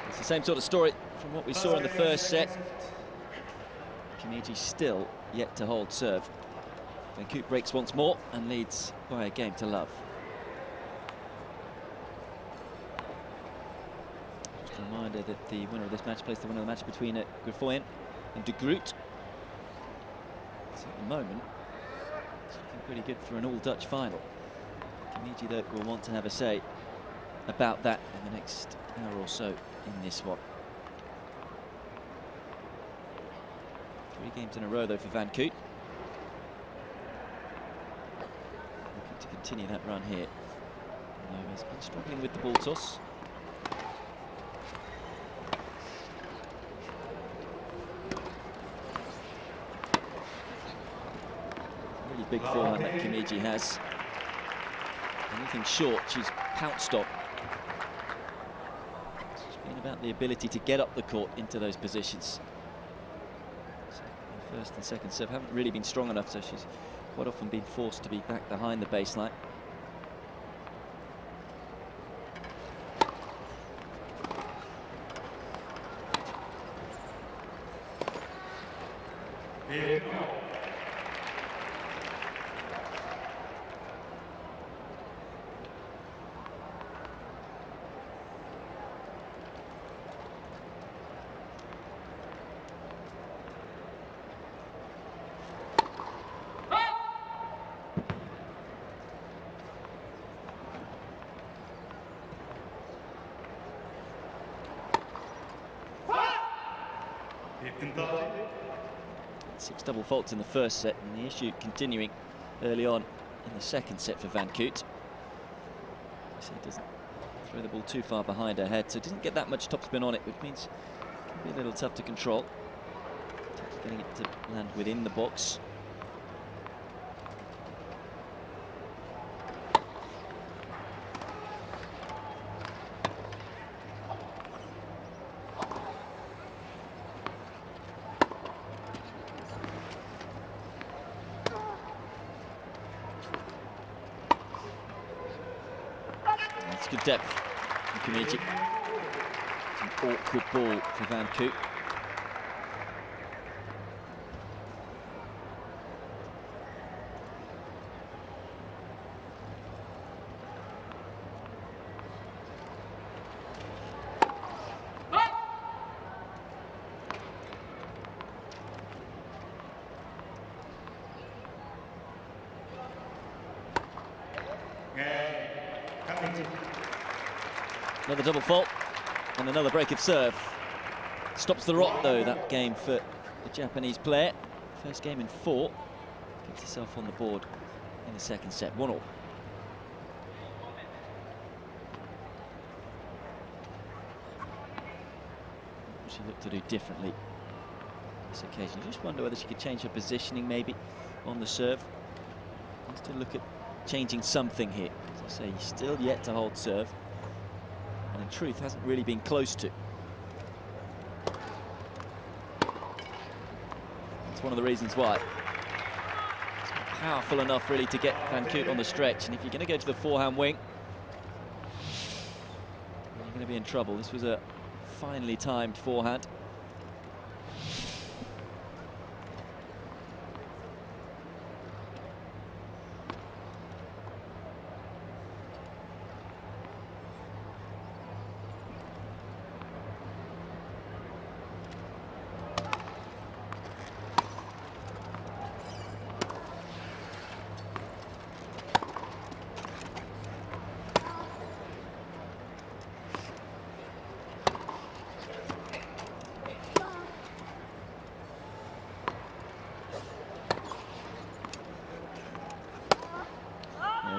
It's the same sort of story from what we saw in the first set. Kamiji still yet to hold serve. Van Koot breaks once more and leads by a game to love. Just a reminder that the winner of this match plays the winner of the match between Griffoyen and De Groot. So at the moment, it's looking pretty good for an all-Dutch final. Kamiji, though, will want to have a say about that in the next hour or so in this one. 3 games in a row, though, for Van Koot. Looking to continue that run here. Although he's been struggling with the ball toss. Really big forehand that Kamiji has. Anything short, she's pounced on. It's been about the ability to get up the court into those positions. So the first and second serve haven't really been strong enough, so she's quite often been forced to be back behind the baseline. Six double faults in the first set, and the issue continuing early on in the second set for Van Koot. So he doesn't throw the ball too far behind her head, so it doesn't get that much topspin on it, which means it can be a little tough to control. Getting it to land within the box. Good depth from Kamiji. Some awkward ball for Van Koot. Another double fault and another break of serve. Stops the rot though, that game for the Japanese player. First game in 4. Gets herself on the board in the second set, 1-1. What she looked to do differently this occasion. You just wonder whether she could change her positioning maybe on the serve. Has to look at changing something here. As I say, still yet to hold serve. And in truth, hasn't really been close to. That's one of the reasons why. It's not powerful enough really to get Van Koot on the stretch. And if you're going to go to the forehand wing, you're going to be in trouble. This was a finely timed forehand.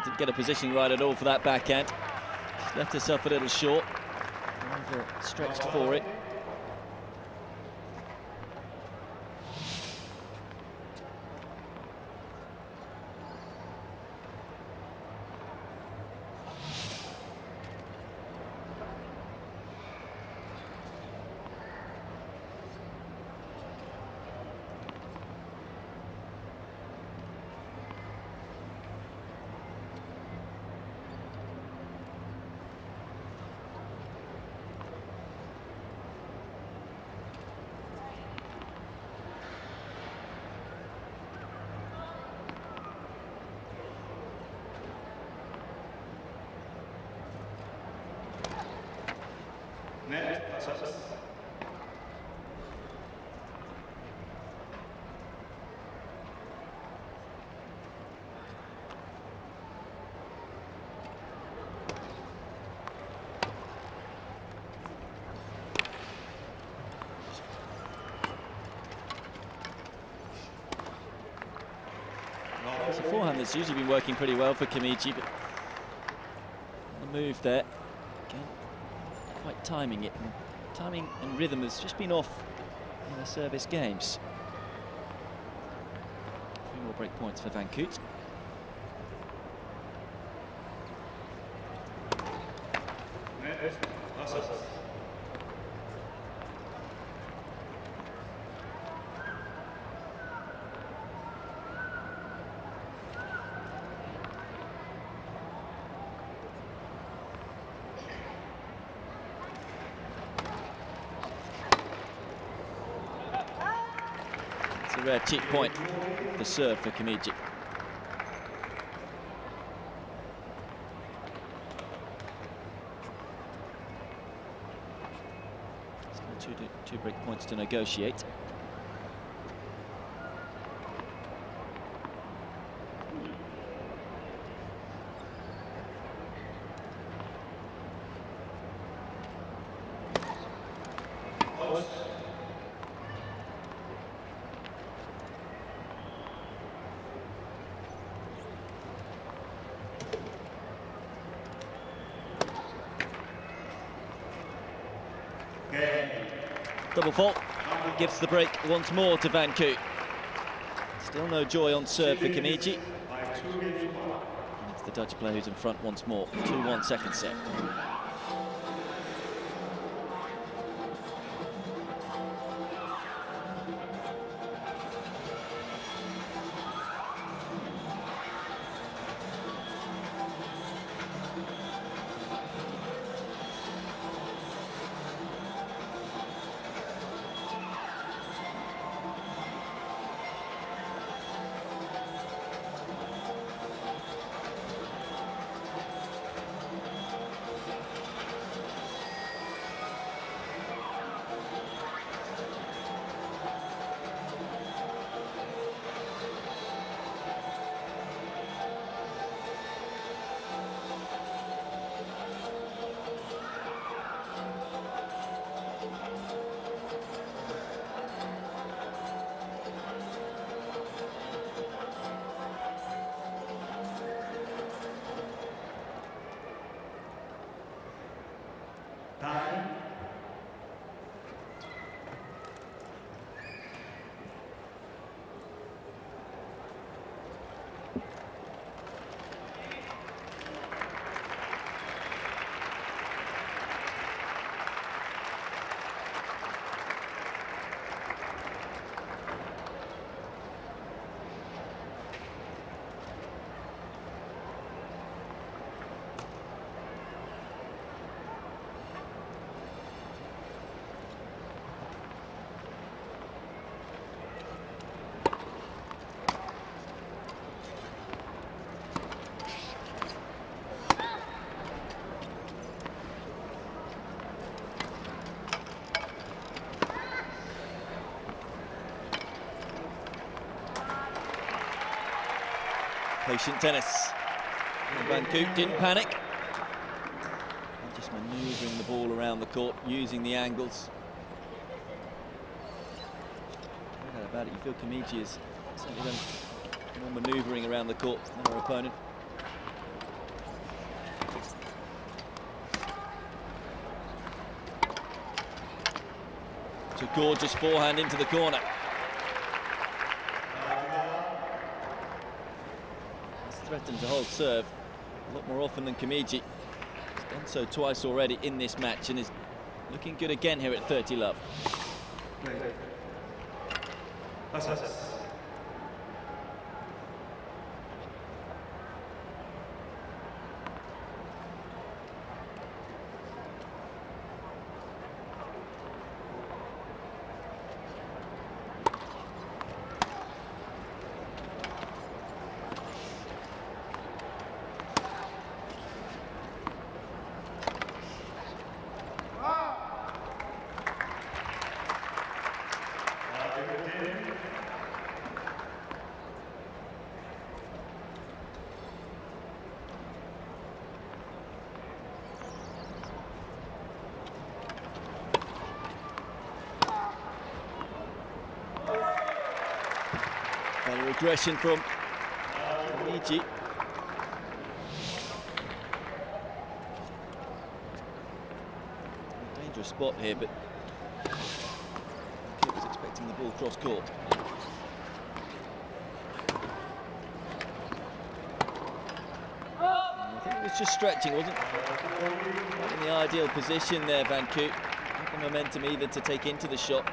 Didn't get a positioning right at all for that backhand. She's left herself a little short. Stretched for it. It's a forehand that's usually been working pretty well for Kamiji, but the move there, again, quite timing it. And timing and rhythm has just been off in the service games. 3 more break points for Van Koot. A rare cheap point, the serve for Kamiji. Still two break points to negotiate. Double fault, gives the break once more to Van Koot. Still no joy on serve for Kamiji. And it's the Dutch player who's in front once more. 2-1 second set. Patient tennis. And Koot didn't panic. And just manoeuvring the ball around the court, using the angles. No doubt about it, you feel Kamiji is certainly done more manoeuvring around the court than her opponent. It's a gorgeous forehand into the corner. Threatened to hold serve a lot more often than Kamiji. He's done so twice already in this match and is looking good again here at 30 love. Better aggression from Kamiji. Dangerous spot here, but Koot was expecting the ball cross court. I think it was just stretching, wasn't it? Not in the ideal position there, Koot. Not the momentum either to take into the shot.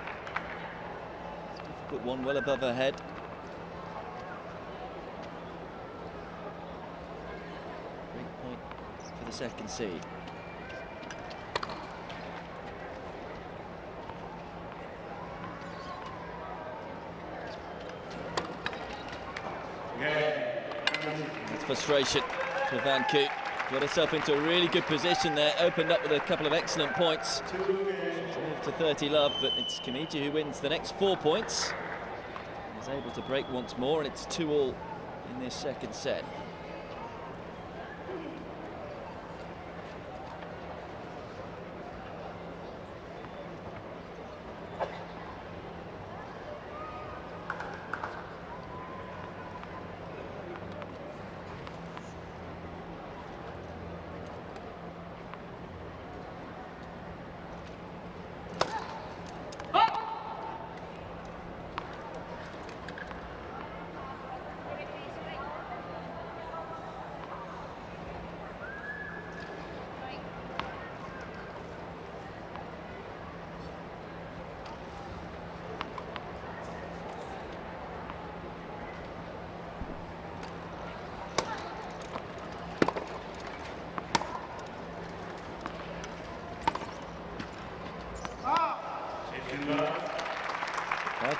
Put one well above her head. Great point for the second seed. That's frustration for Koot. Got herself into a really good position there, opened up with a couple of excellent points. To move to 30 love, but it's Kamiji who wins the next 4 points. Is able to break once more, and it's 2-all in this second set.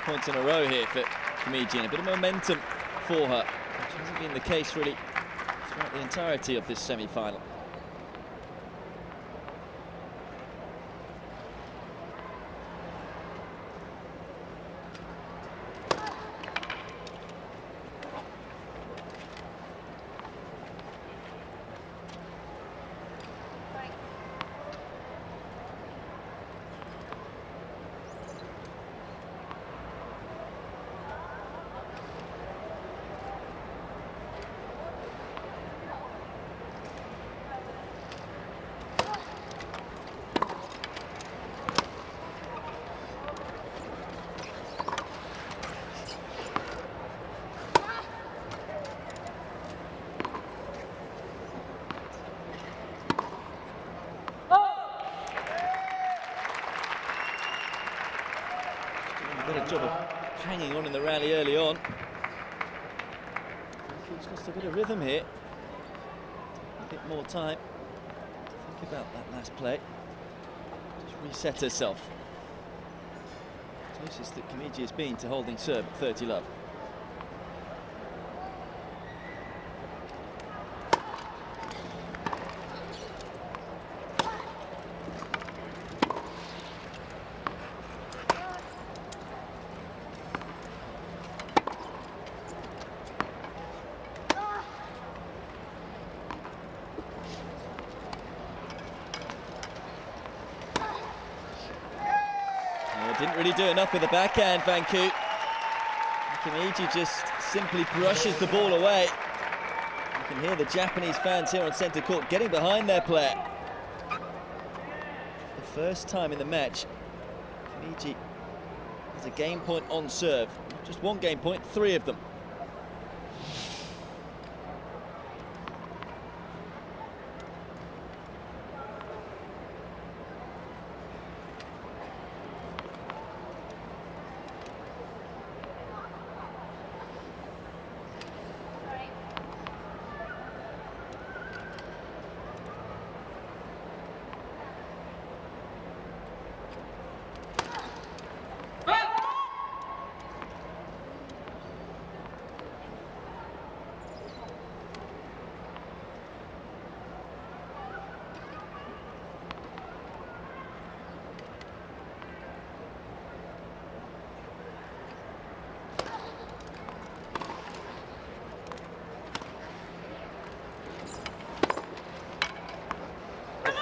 Points in a row here for Kamiji, and a bit of momentum for her, which hasn't been the case really throughout the entirety of this semi-final. better job of hanging on in the rally early on. Koot's lost a bit of rhythm here. A bit more time to think about that last play. Just reset herself. Closest that Kamiji has been to holding serve at 30 love. Didn't really do enough with the backhand, Van Koot. Kamiji just simply brushes the ball away. You can hear the Japanese fans here on centre court getting behind their player. The first time in the match, Kamiji has a game point on serve. Not just one game point, 3 of them.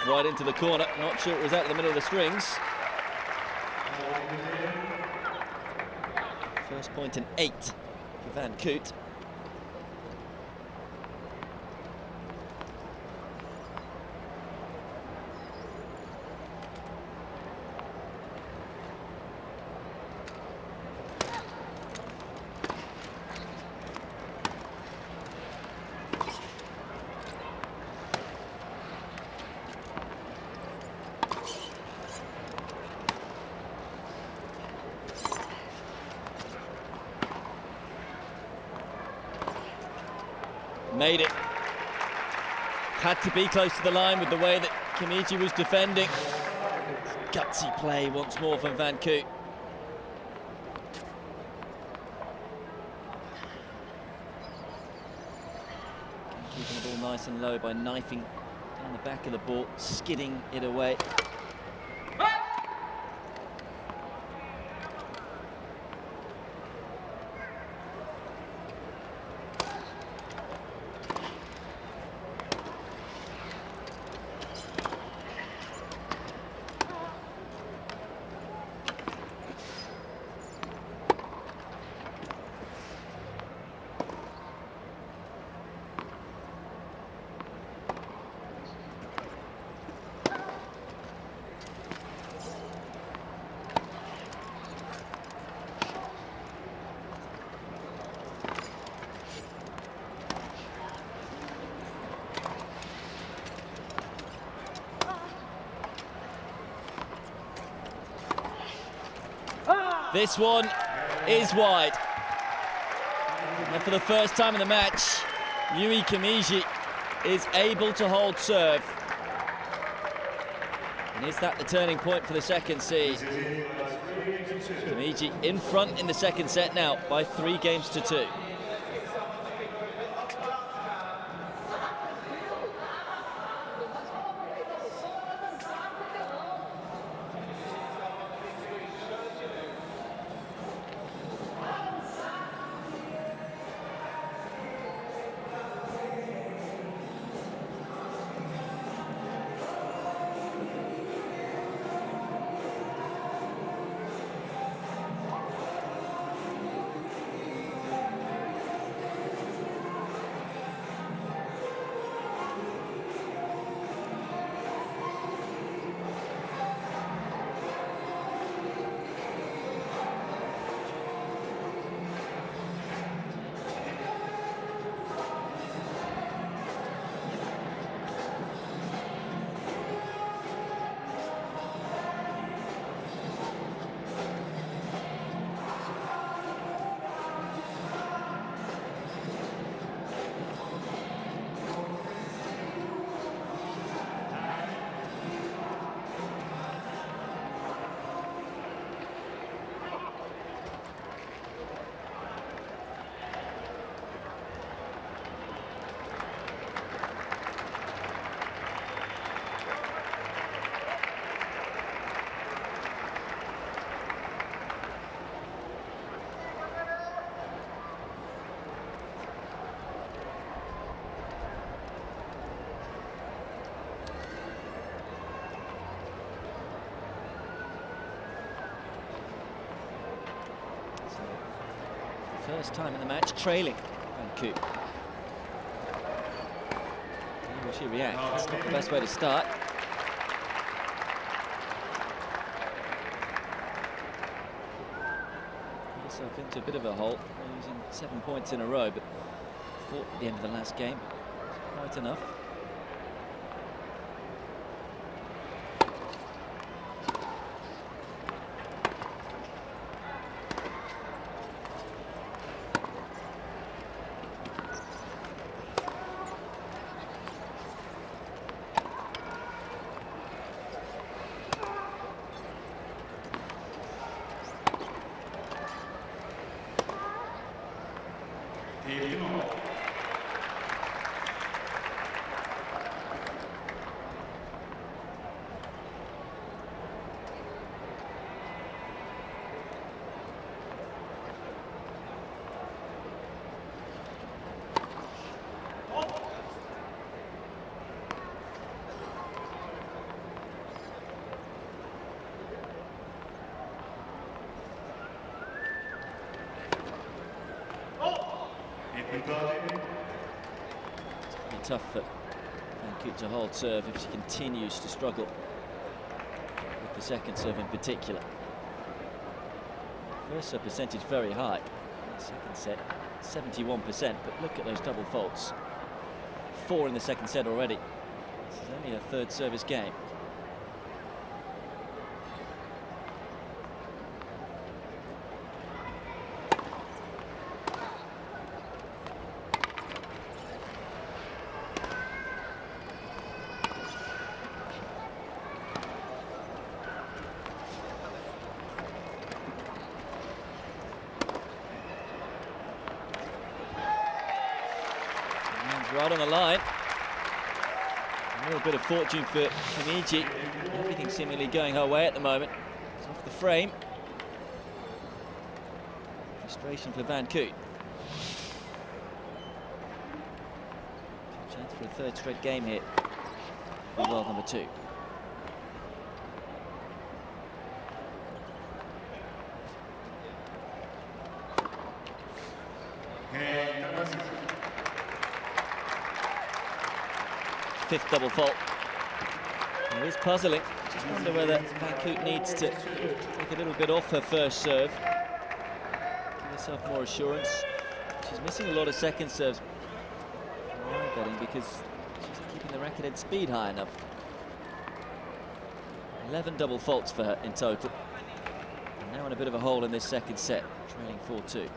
Right into the corner, not sure it was out of the middle of the strings. First point in 8 for Van Koot. Made it. Had to be close to the line with the way that Kamiji was defending. Gutsy play once more from Van Koot. Keeping the ball nice and low by knifing down the back of the ball, skidding it away. This one is wide. And for the first time in the match, Yui Kamiji is able to hold serve. And is that the turning point for the second seed? Kamiji in front in the second set now by 3 games to 2. First time in the match trailing Van Koot. How will she react? That's not the best way to start. Got herself into a bit of a hole, losing 7 points in a row, but fought at the end of the last game. Quite enough. It's going to be tough for Van Koot to hold serve if she continues to struggle with the second serve in particular. First serve percentage very high. Second set 71%, but look at those double faults. 4 in the second set already. This is only a third service game. Right on the line. A little bit of fortune for Kamiji. Everything seemingly going her way at the moment. It's off the frame. Frustration for Van Koot. Chance for a third straight game here. World number 2. Fifth double fault. It is puzzling. Just wonder whether Van Koot needs to take a little bit off her first serve. Give herself more assurance. She's missing a lot of second serves. Why betting? Because she's not keeping the racket head speed high enough. 11 double faults for her in total. And now in a bit of a hole in this second set, trailing 4-2.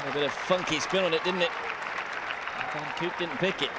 A bit of funky spin on it, didn't it? Van Koot didn't pick it.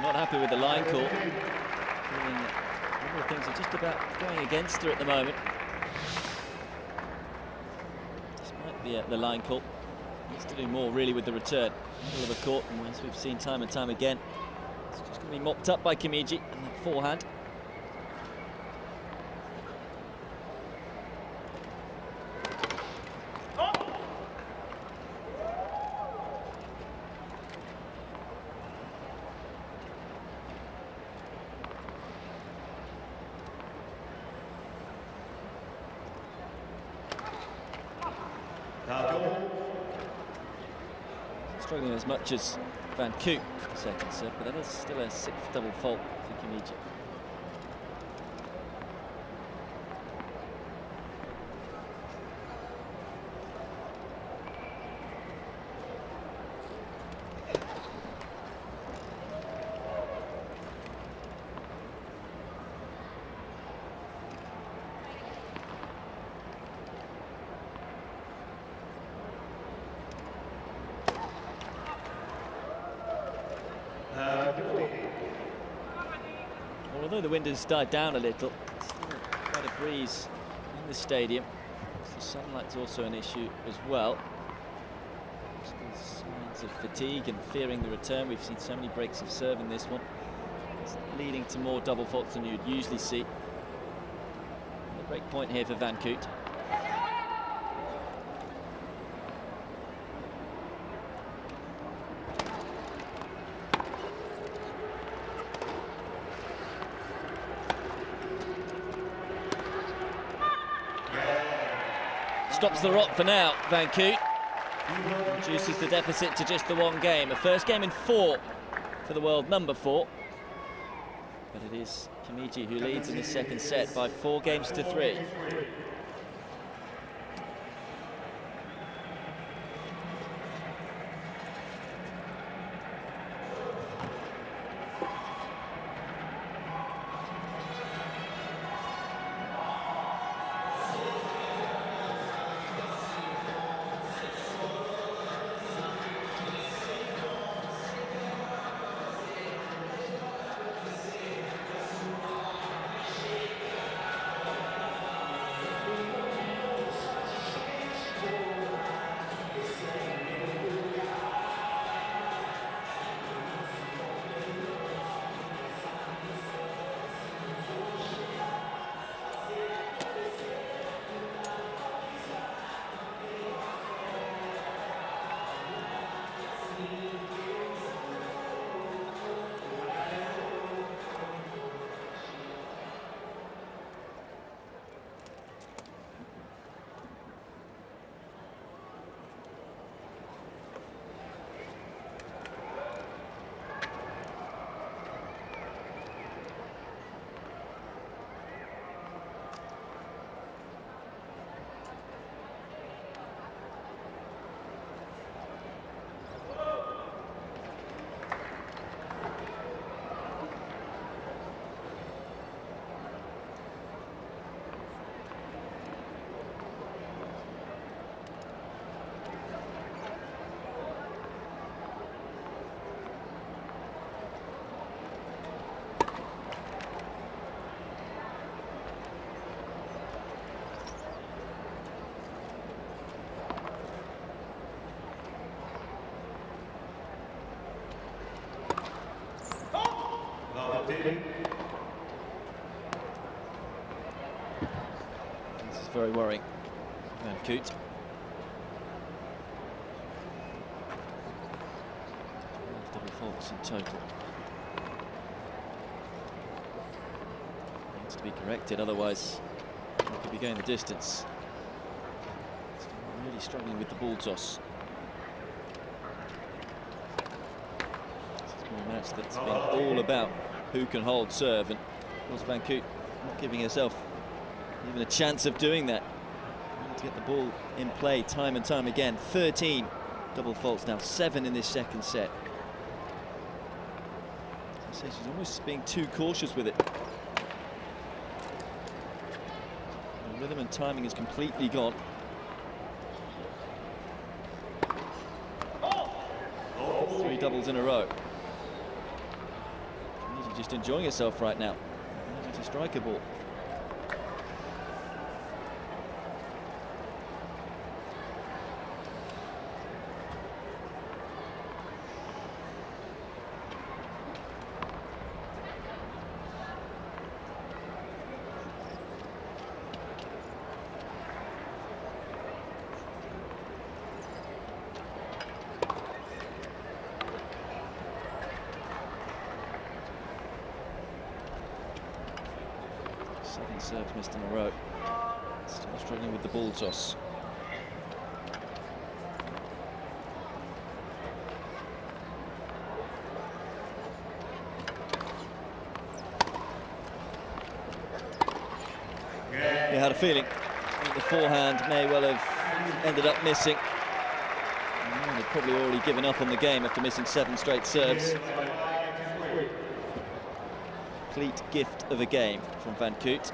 Not happy with the line call. Feeling that all the things are just about going against her at the moment. the line call. Needs to do more really with the return. Middle of the court, and as we've seen time and time again, it's just going to be mopped up by Kamiji and the forehand. Struggling as much as Van Koot for the second set, but that is still a 6th double fault for Kamiji. Although the wind has died down a little, still quite a breeze in the stadium. The sunlight's also an issue as well. Still signs of fatigue and fearing the return. We've seen so many breaks of serve in this one. It's leading to more double faults than you'd usually see. The break point here for Van Koot. Stops the rock for now, Van Koot. Reduces the deficit to just the one game. A first game in 4 for the world number 4. But it is Kamiji who leads in the second set by 4 games to 3. This is very worrying. Van Koot. 12 double faults in total. Needs to be corrected, otherwise he could be going the distance. Really struggling with the ball toss. This has been a match that's been all about who can hold serve, and of course Van Koot not giving herself even a chance of doing that. To get the ball in play time and time again. 13 double faults now, 7 in this second set. As I say, she's almost being too cautious with it. The rhythm and timing is completely gone. Three doubles in a row. She's just enjoying herself right now. She's a striker ball. 7 serves missed in a row. Still struggling with the ball toss. You had a feeling that the forehand may well have ended up missing. They'd probably already given up on the game after missing 7 straight serves. Complete gift of a game from Van Koot.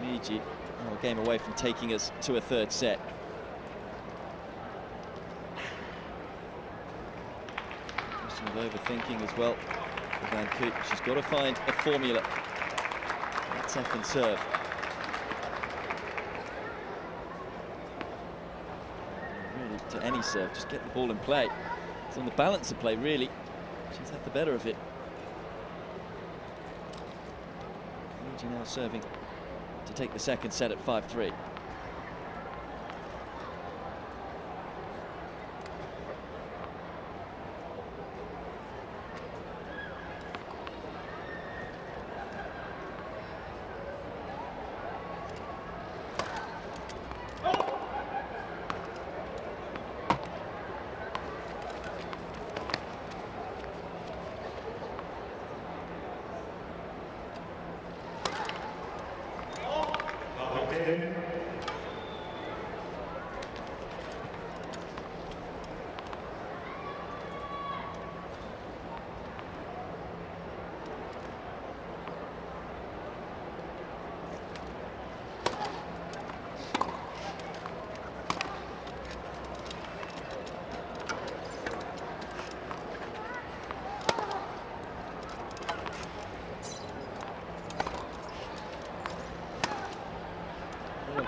Kamiji, a game away from taking us to a 3rd set. Question of overthinking as well for Van Koot. She's got to find a formula. That 2nd serve. Really, to any serve, just get the ball in play. It's on the balance of play, really. She's had the better of it. Now serving to take the 2nd set at 5-3.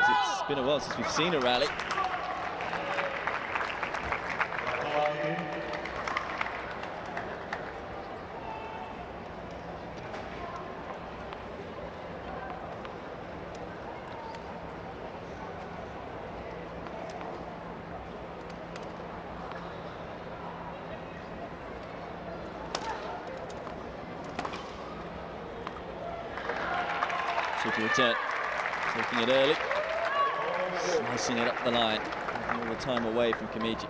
It's been a while since we've seen a rally. Super return, taking it early. Slicing it up the line, taking all the time away from Kamiji.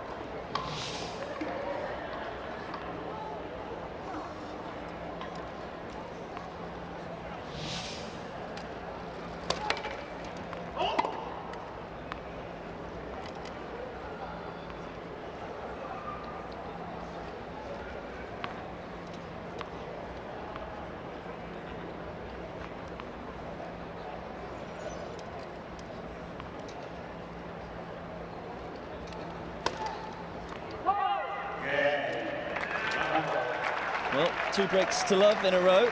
Well, 2 breaks to love in a row.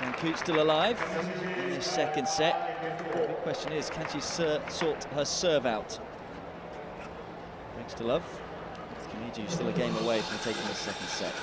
And Koot still alive in the 2nd set. The big question is, can she sort her serve out? Breaks to love. Kamiji still a game away from taking the 2nd set.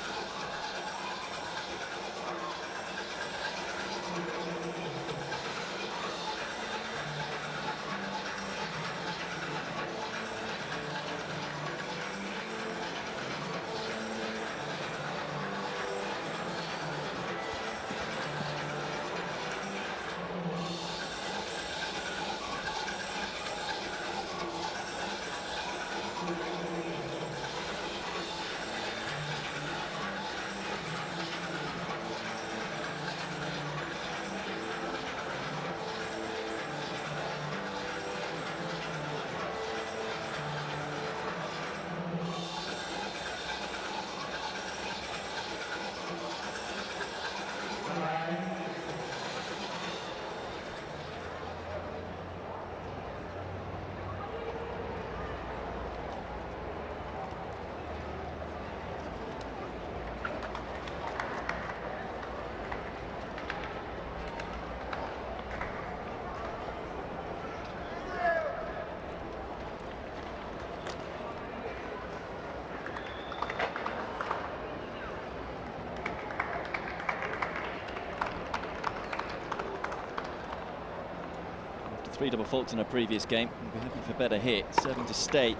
Three double faults in her previous game. We'll be looking for better hit, serving to stay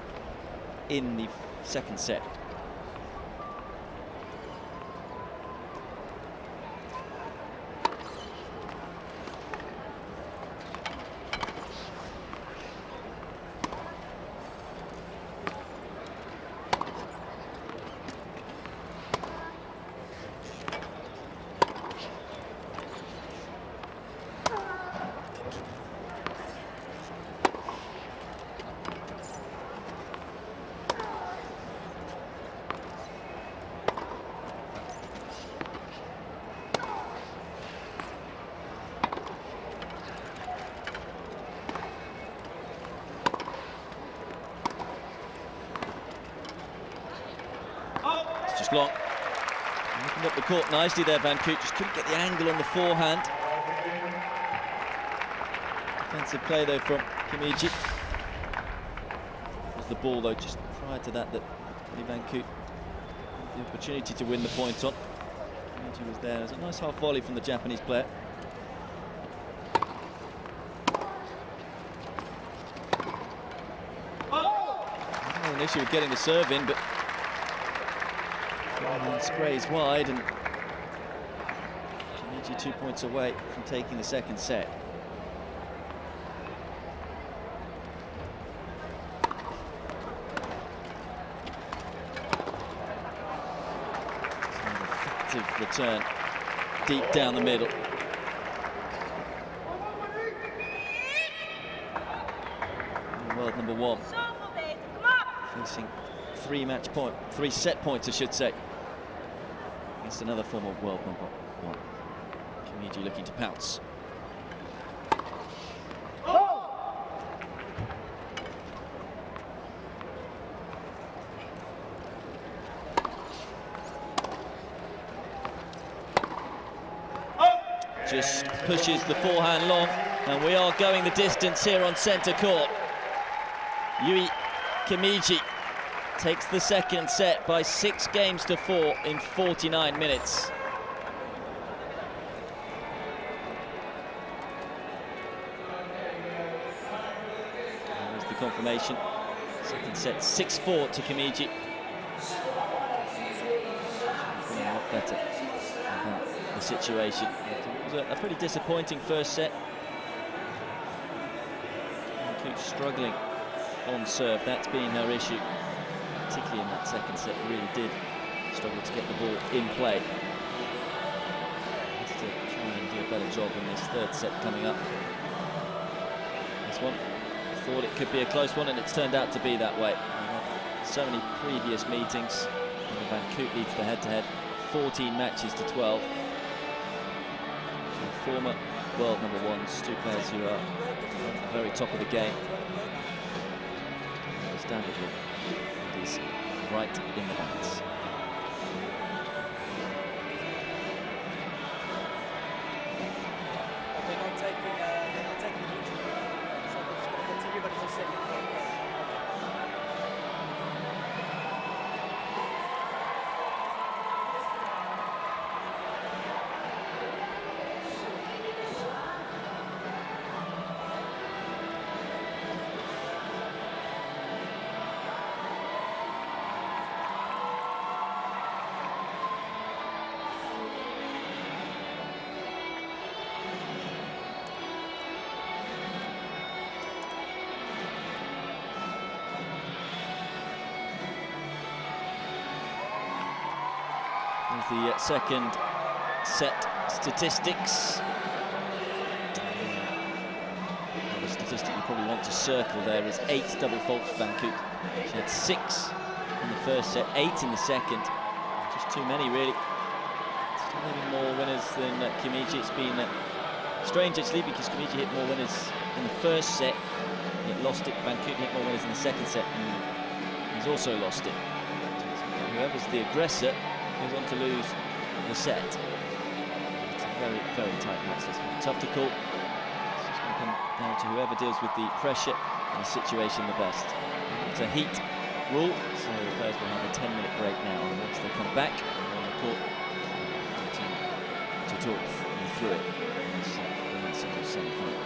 in the 2nd set. just long. Looking up the court nicely there, Van Koot. Just couldn't get the angle on the forehand. Defensive play though from Kamiji. Was the ball though just prior to that Van Koot had the opportunity to win the point on. Kamiji was there. There's a nice half volley from the Japanese player. An issue with getting the serve in, but sprays wide, and Kamiji 2 points away from taking the second set. An effective return deep down the middle. World number 1. Facing three set points, I should say, against another former world number 1. Kamiji looking to pounce. Just pushes the forehand long, and we are going the distance here on centre court. Kamiji takes the second set by 6 games to 4 in 49 minutes. There's the confirmation. Second set 6-4 to Kamiji. Feeling a lot better about the situation. It was a pretty disappointing first set. Koot struggling on serve, that's been her issue, particularly in that second set. Really did struggle to get the ball in play. Has to try and do a better job in this third set coming up. This one, I thought it could be a close one, and it's turned out to be that way. So many previous meetings, and Van Koot leads the head-to-head 14 matches to 12. So former world number 1s, 2 players who are at the very top of the game. Understandably, it is right in the balance. They're not taking neutral. So everybody's just sitting. The second set statistics. The statistic you probably want to circle there is 8 double faults for Van Koot. She had 6 in the first set, 8 in the second. Just too many, really. Still having more winners than Kamiji. It's been strange, actually, because Kamiji hit more winners in the first set. It lost it. Van Koot hit more winners in the second set, and he's also lost it. Whoever's the aggressor goes on to lose the set. It's a very, very tight match. This one. Tough to call. It's just going to come down to whoever deals with the pressure and the situation the best. It's a heat rule, so the players will have a 10-minute break now, and once they come back on the court, to talk you through it. It's the women's singles semi-final.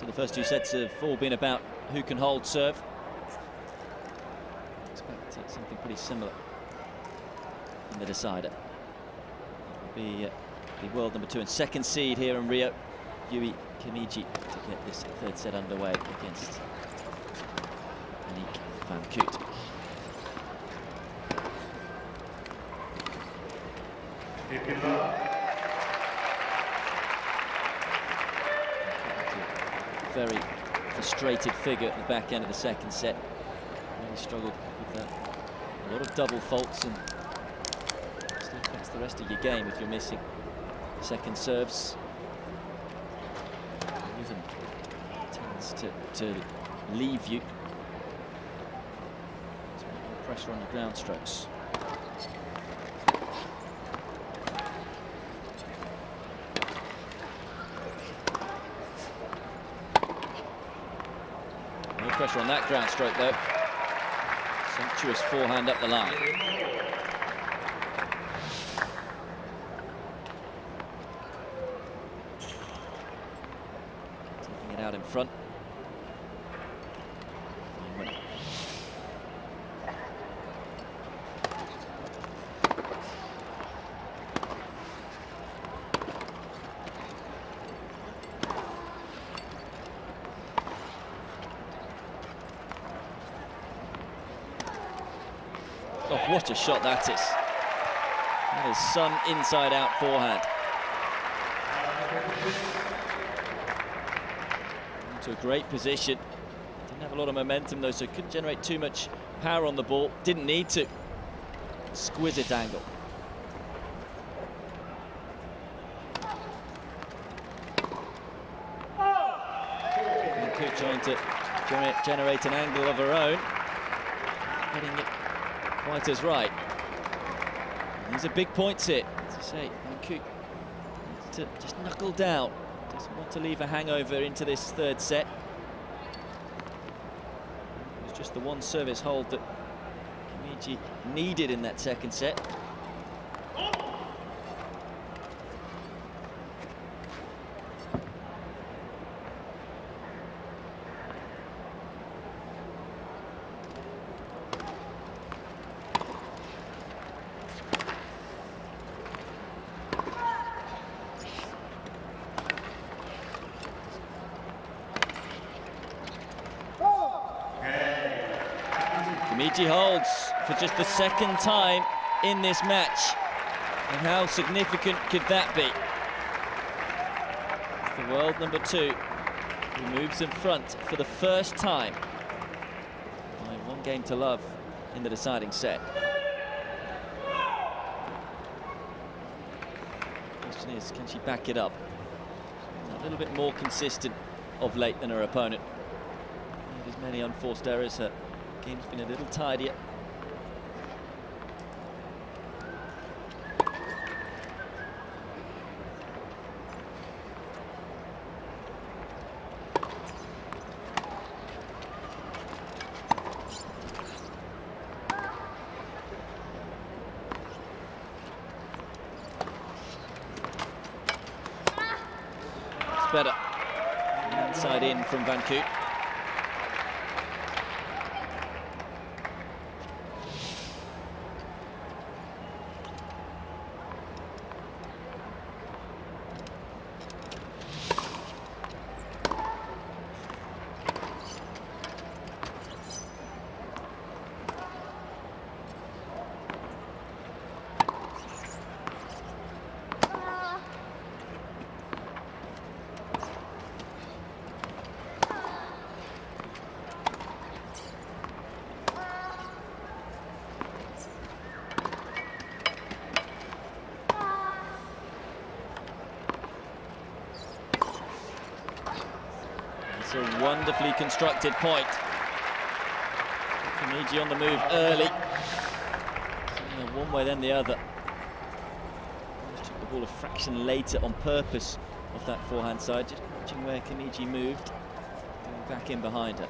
So the first two sets have all been about who can hold serve. Expect something pretty similar in the decider. It will be the world number 2 and second seed here in Rio, Kamiji, to get this third set underway against Aniek Koot. Very frustrated figure at the back end of the second set. Really struggled with a lot of double faults, and still affects the rest of your game if you're missing second serves. Rhythm tends to leave you. So more pressure on your ground strokes. No pressure on that ground stroke though. Sumptuous forehand up the line. Taking it out in front. Fine winner. Oh, what a shot that is. That is some inside-out forehand. Into a great position. Didn't have a lot of momentum though, so couldn't generate too much power on the ball. Didn't need to. Exquisite angle. And Koot trying to generate an angle of her own. Getting it quite as right. And these are big points here. As I say, Koot needs to just knuckle down. Doesn't want to leave a hangover into this third set. It was just the one service hold that Kamiji needed in that second set. Kamiji holds for just the second time in this match. And how significant could that be? It's the world number 2 who moves in front for the first time by 1 game to love in the deciding set. The question is, can she back it up? A little bit more consistent of late than her opponent. There's many unforced errors. Her game's been a little tidier. It's better. Inside in from Koot. A wonderfully constructed point. Kamiji on the move early. One way then the other. Just took the ball a fraction later on purpose off that forehand side. Just watching where Kamiji moved. Going back in behind her.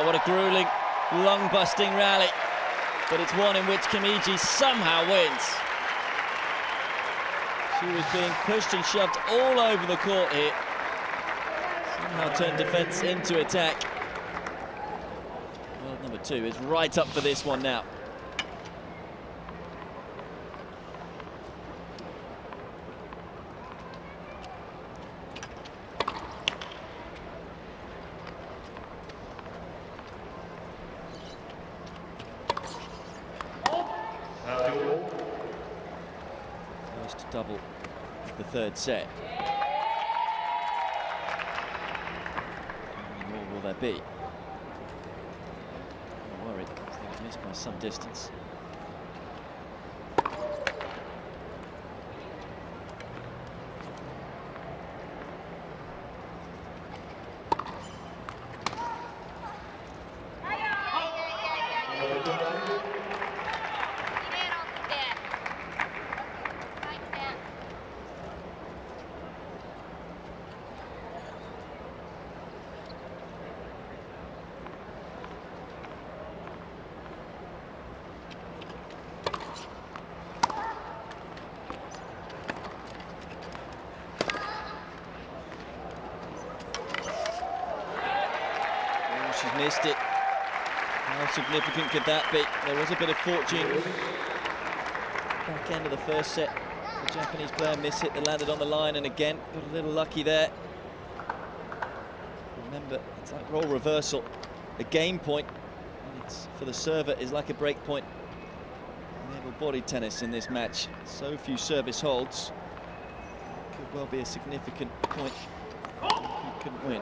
what a grueling, lung-busting rally. But it's one in which Kamiji somehow wins. She was being pushed and shoved all over the court here. Somehow turned defence into attack. World number 2 is right up for this one now. First double of the third set. How many more will there be? I'm worried because they were missed by some distance. She's missed it. How significant could that be? There was a bit of fortune. Back end of the first set, the Japanese player mishit that landed on the line, and again, got a little lucky there. Remember, it's like role reversal. A game point, and it's for the server, is like a break point. Level-bodied tennis in this match. So few service holds. Could well be a significant point. He couldn't win.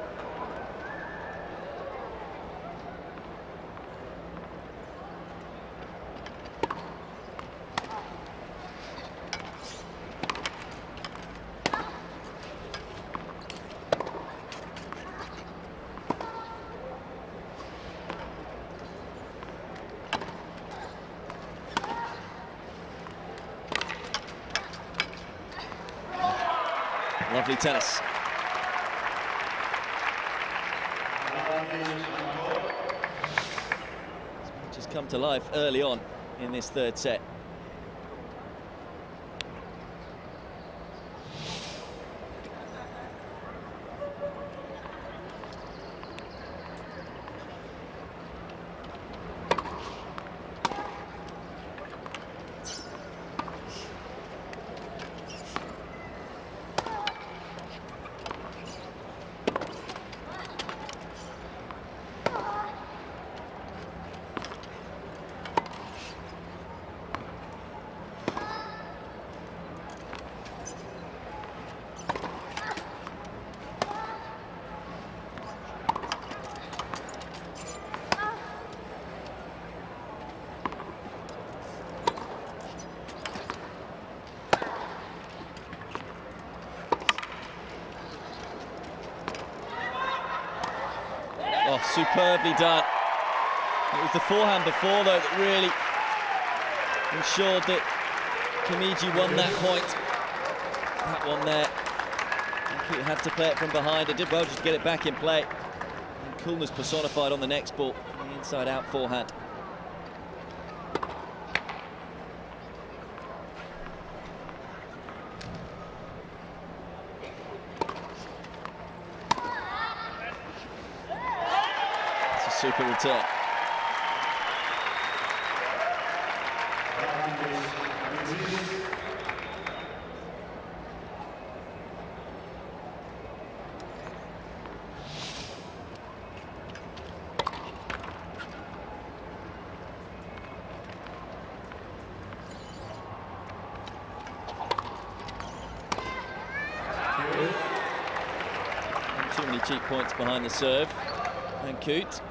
Lovely tennis. Just come to life early on in this third set. Oh, superbly done. It was the forehand before, though, that really ensured that Kamiji won that point. That one there. Koot had to play it from behind. It did well just to get it back in play. And coolness personified on the next ball. The inside-out forehand. Super return. Too many cheap points behind the serve. And Koot.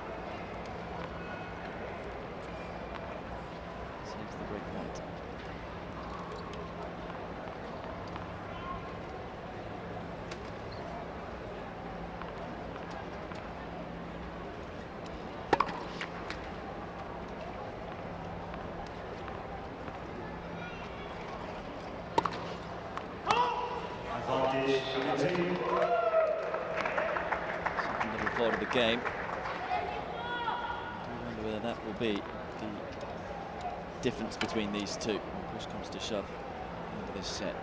Second little part of the game. that will be the difference between these two when push comes to shove into this set.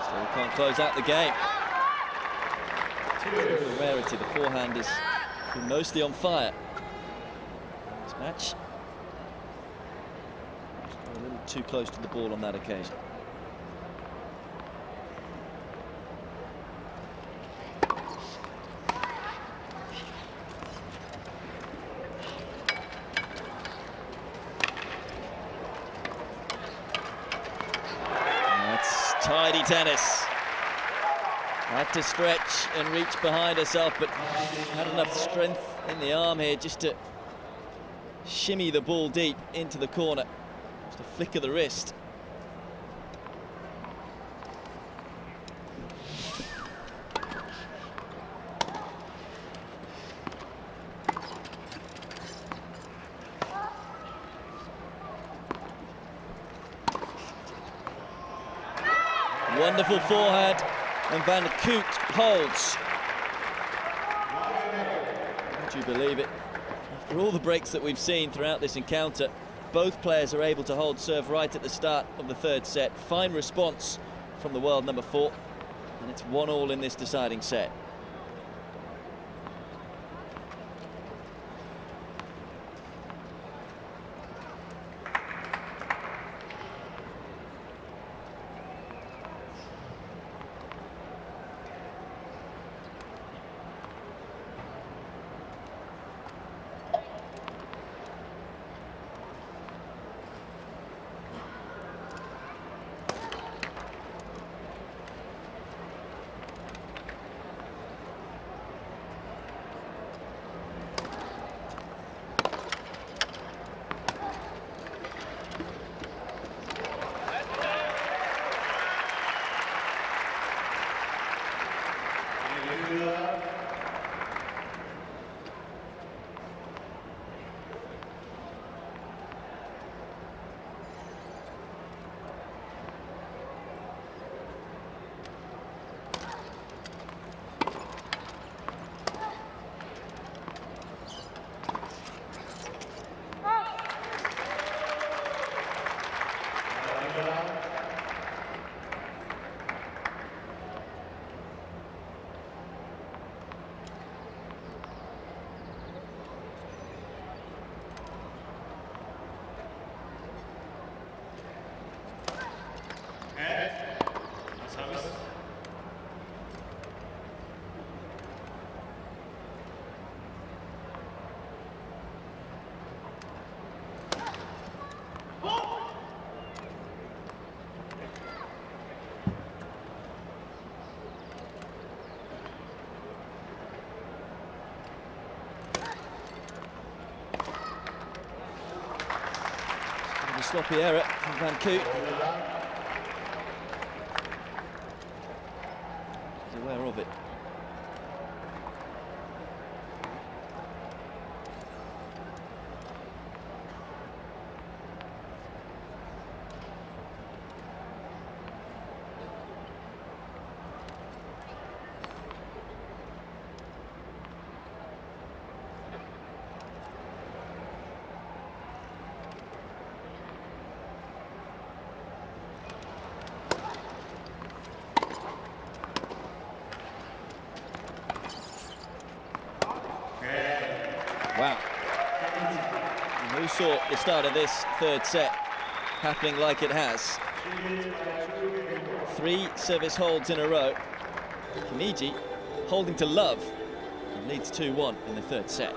Still can't close out the game. It's a rarity. The forehand has been mostly on fire this match. Just got a little too close to the ball on that occasion. That's tidy tennis. Had to stretch and reach behind herself, but had enough strength in the arm here just to shimmy the ball deep into the corner. Just a flick of the wrist. Wonderful forehand. And Koot holds. Would you believe it? After all the breaks that we've seen throughout this encounter, both players are able to hold serve right at the start of the third set. Fine response from the world number 4, and it's 1-1 in this deciding set. Sloppy error from Koot. He's aware of it. Wow. And who saw the start of this third set happening like it has? 3 service holds in a row. Kamiji holding to love and leads 2-1 in the third set.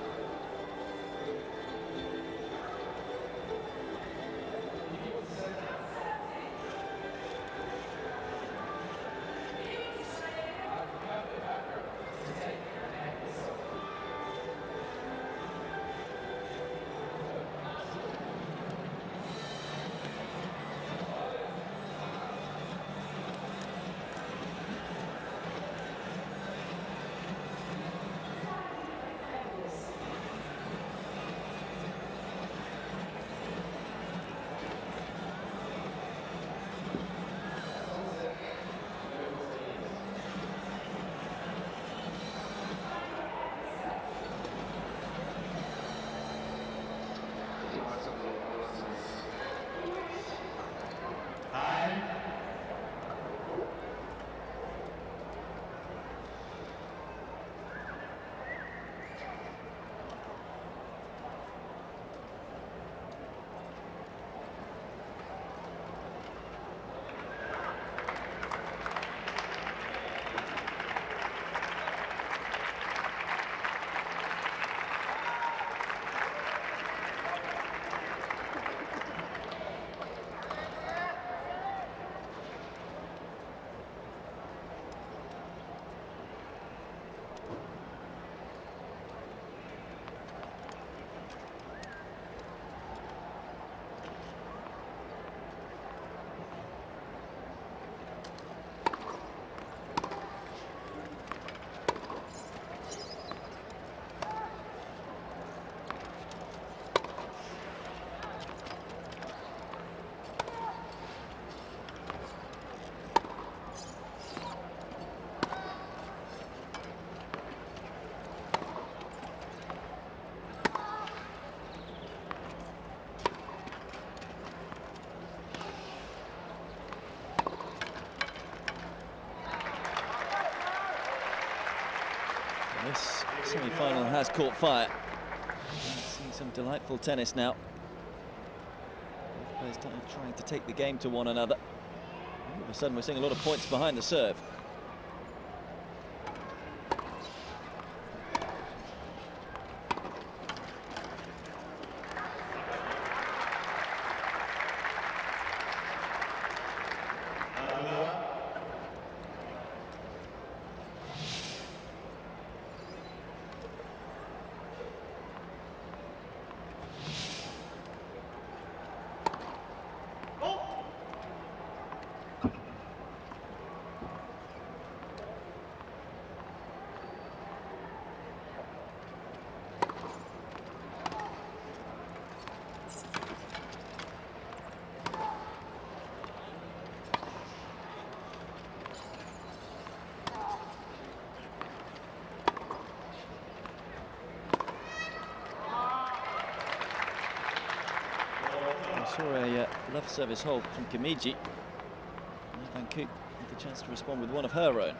This semi-final has caught fire. Seeing some delightful tennis now. Both players trying to take the game to one another. All of a sudden we're seeing a lot of points behind the serve. Saw a love service hold from Kamiji. Van Koot had the chance to respond with one of her own.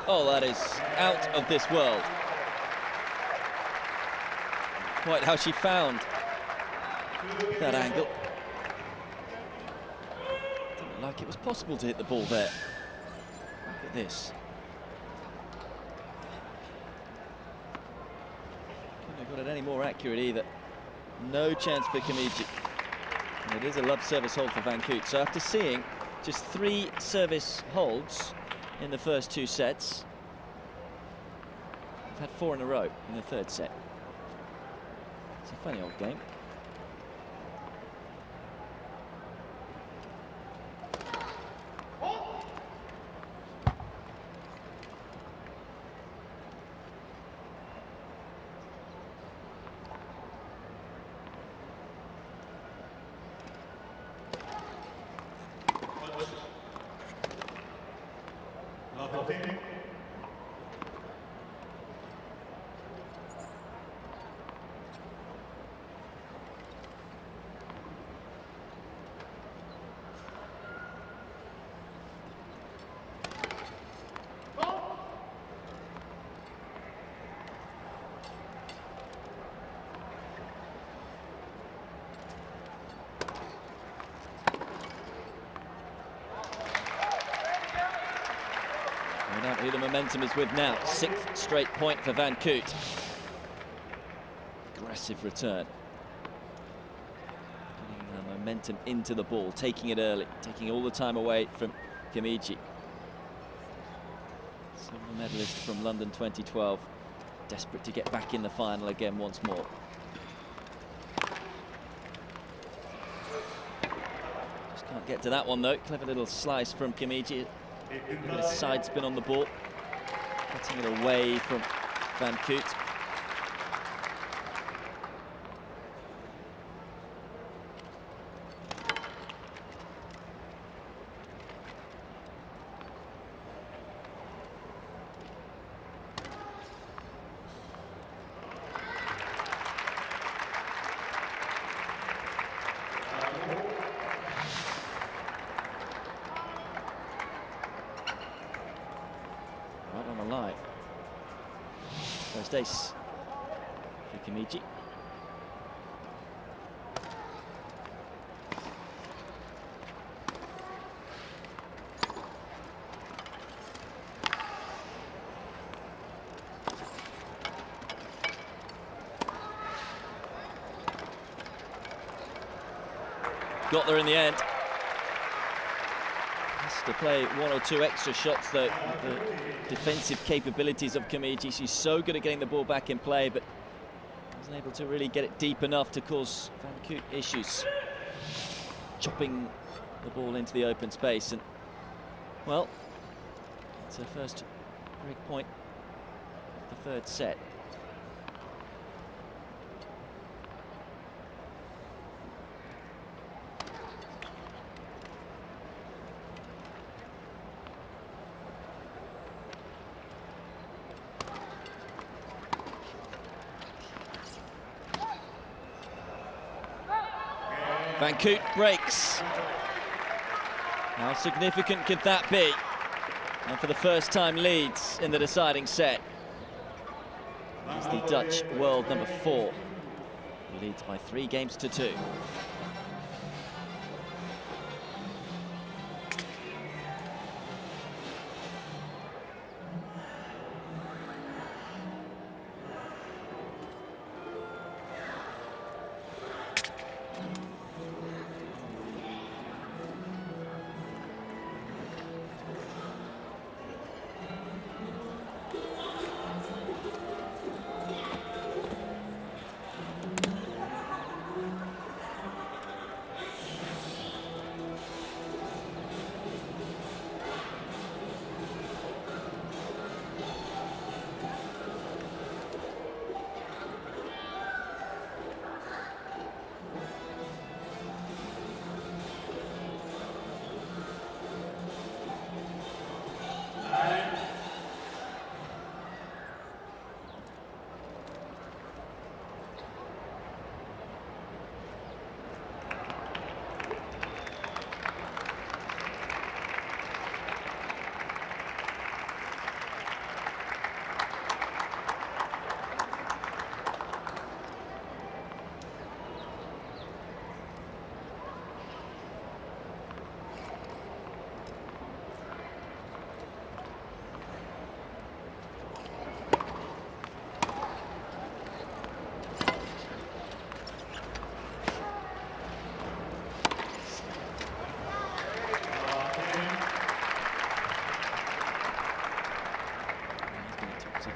Oh, that is out of this world. Quite how she found that angle. Didn't look like it was possible to hit the ball there. Look at this. Couldn't have got it any more accurate either. No chance for Kamiji. And it is a love service hold for Van Koot. So after seeing just 3 service holds in the first 2 sets, we've had 4 in a row in the 3rd set. It's a funny old game. Who the momentum is with now. 6th straight point for Van Koot. Aggressive return. Getting the momentum into the ball, taking it early, taking all the time away from Kamiji. Silver medalist from London 2012. Desperate to get back in the final again once more. Just can't get to that one though. Clever little slice from Kamiji. A bit of side spin on the ball, cutting it away from Van Koot. Right on the line. First ace for Kamiji. Got there in the end. To play 1 or 2 extra shots though. The defensive capabilities of Kamiji. She's so good at getting the ball back in play, but Wasn't able to really get it deep enough to cause Van Koot issues. Chopping the ball into the open space, and well, it's her first break point of the third set. Van Koot breaks. How significant could that be? And for the first time leads in the deciding set. It's the Dutch world number 4. He leads by 3 games to 2.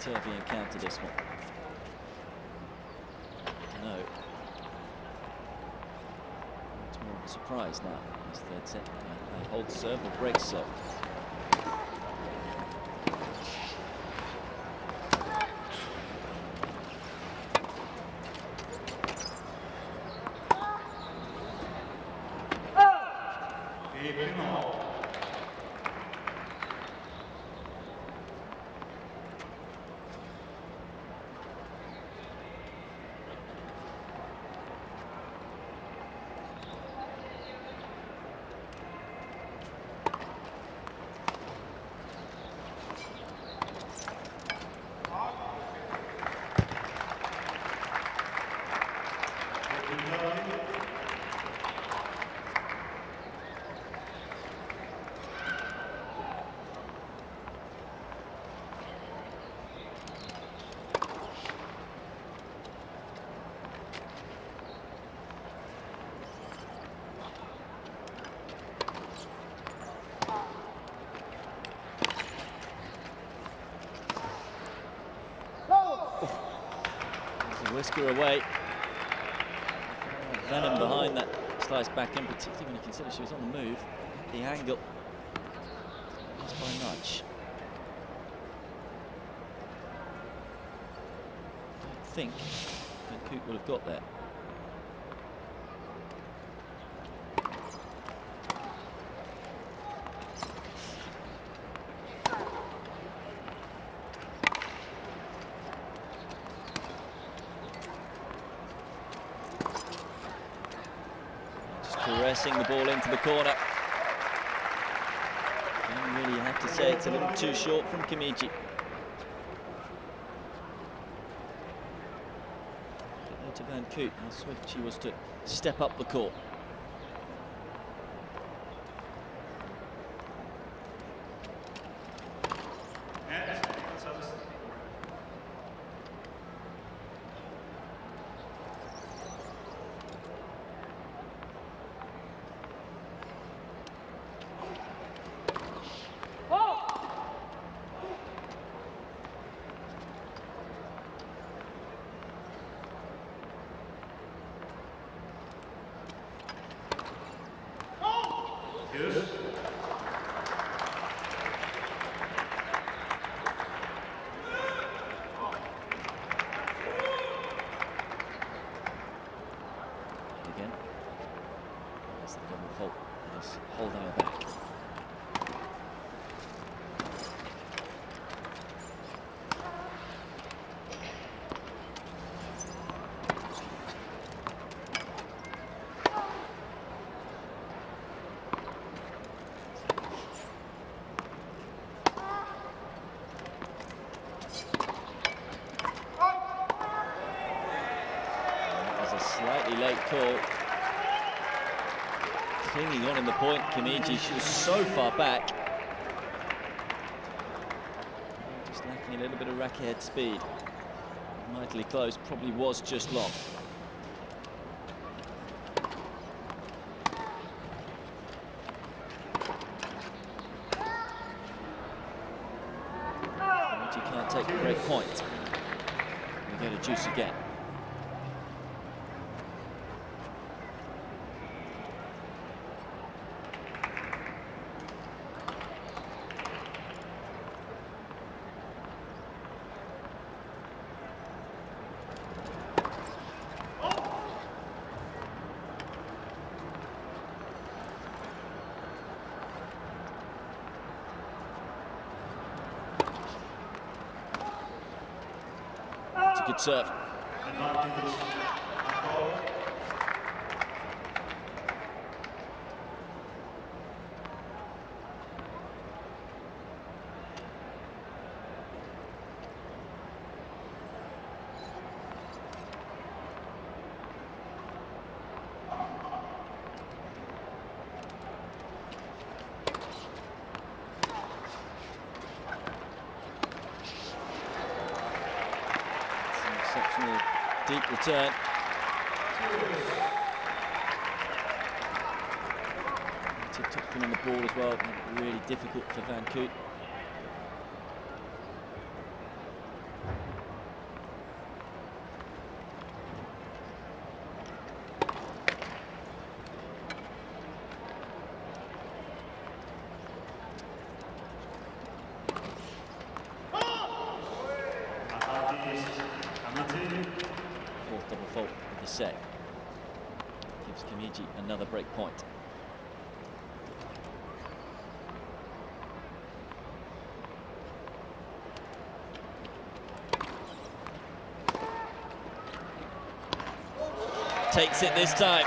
Turvy encounter this one. No. It's more of a surprise now. This third set. Holds serve or breaks serve. Whisker away. Venom behind that slice back in, particularly when you consider she was on the move. The angle just by much. I don't think that Koot would have got there. Pressing the ball into the corner. And really, you have to say it's a little too short from Kamiji. Get there to Van Koot. How swift she was to step up the court. late call. Clinging on in the point, Kamiji. She was so far back. Just lacking a little bit of racket head speed. Mightily close, probably was just long. Kamiji can't take a break point. We get a juice again. Good serve. Exceptional deep return. Tip-topping on the ball as well, really difficult for Van Koot. Fourth double fault of the set. Gives Kamiji another break point. Takes it this time.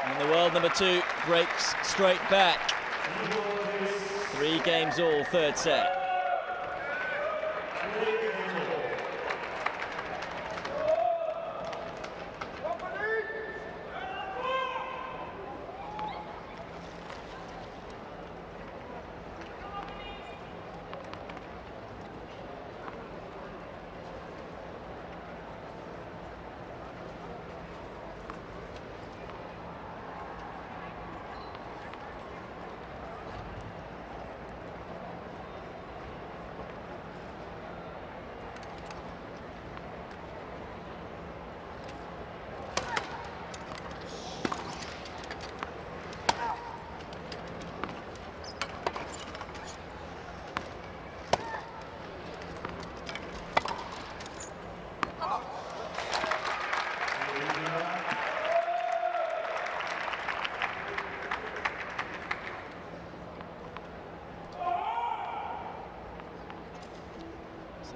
And the world number 2 breaks straight back. 3 games all, third set.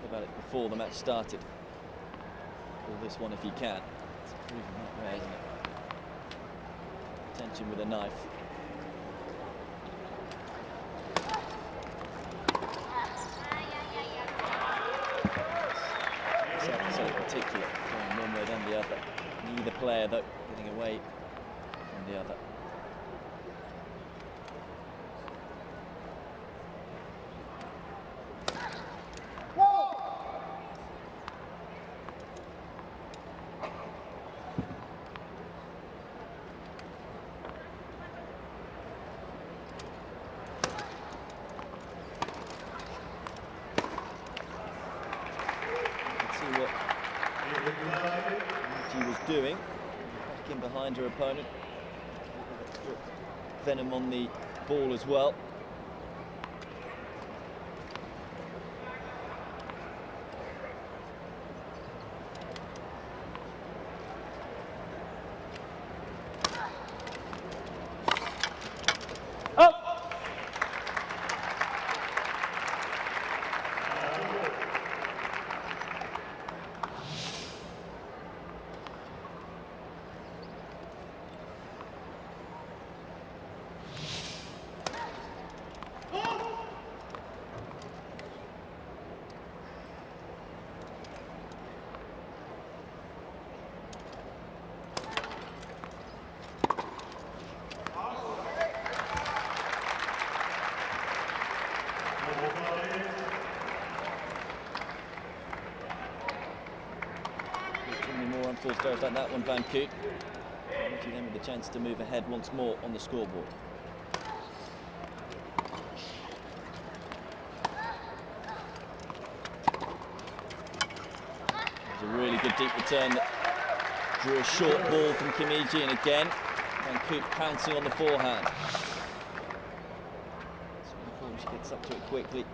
About it before the match started. Call this one if you can. It's proven that way, isn't it? Tension with a knife. This episode in particular, going one way than the other. Neither player though getting away from the other. She was doing, back in behind her opponent. Venom on the ball as well. full stops like that one, Van Koot. Kamiji then with the chance to move ahead once more on the scoreboard. It was a really good deep return that drew a short ball from Kamiji, and again, Van Koot pouncing on the forehand. So she gets up to it quickly.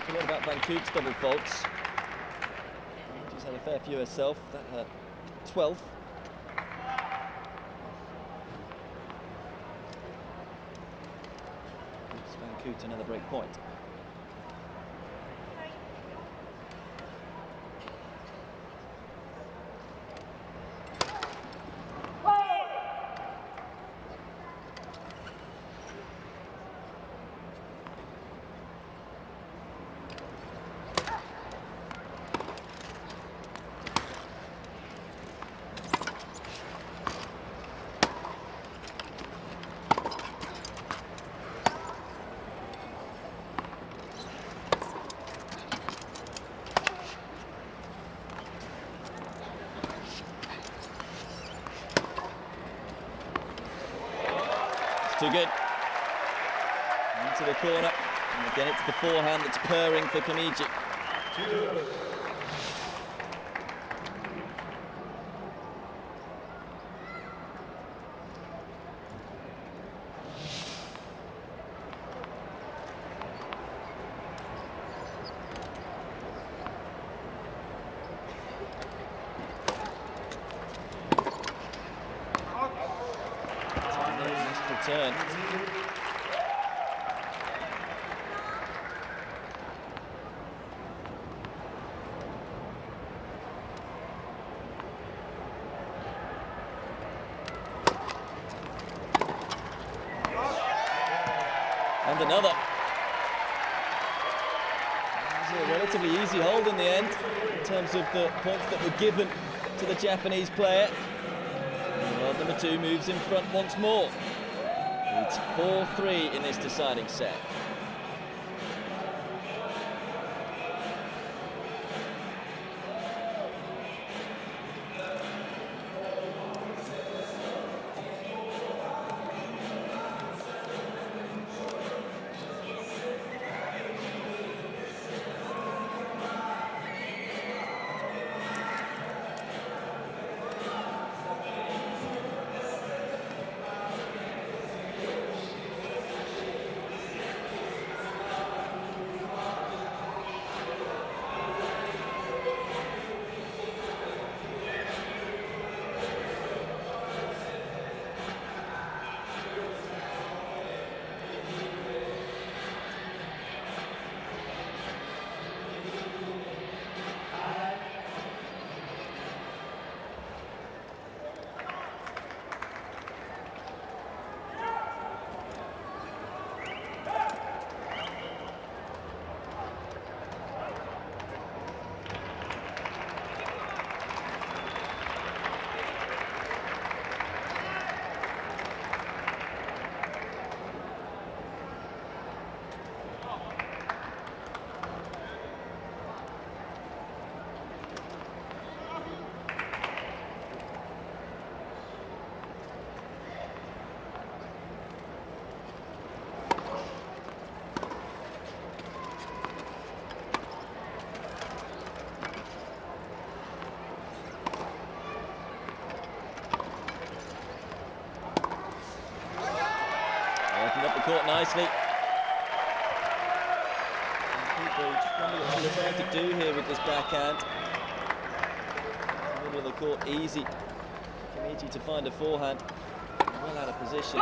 A lot about Van Koot's double faults. She's had a fair few herself. That her 12th. Gives Van Koot another break point. Too good. Into the corner. And again, it's the forehand that's purring for Kamiji. Turn. And another. It was a relatively easy hold in the end in terms of the points that were given to the Japanese player. World number 2 moves in front once more. It's 4-3 in this deciding set. Up the court nicely. People just wonder what she's trying to do here with this backhand. Middle of the court, easy. Kamiji to find a forehand. Well out of position.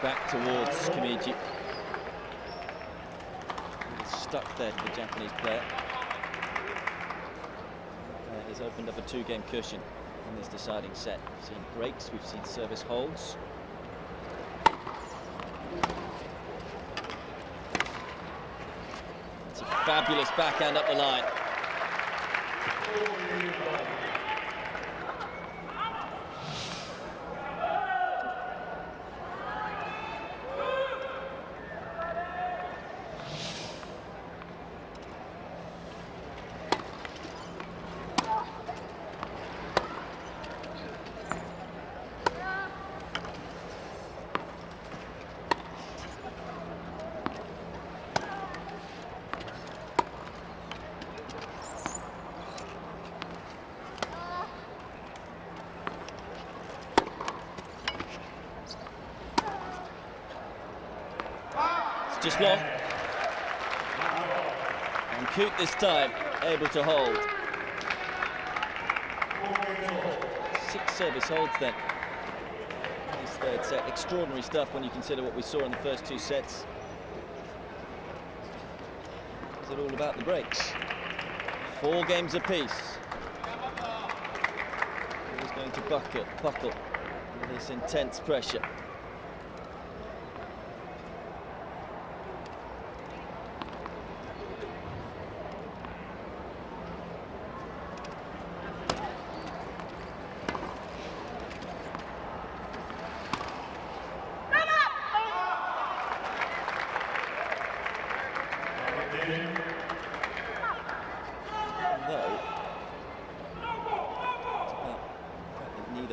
back towards Kamiji. Stuck there to the Japanese player. Has opened up a 2-game cushion in this deciding set. We've seen breaks, we've seen service holds. It's a fabulous backhand up the line. Just long. And Koot this time able to hold. 6 service holds then. This third set. Extraordinary stuff when you consider what we saw in the first 2 sets. Is it all about the breaks? 4 games apiece. Who's going to buckle under this intense pressure?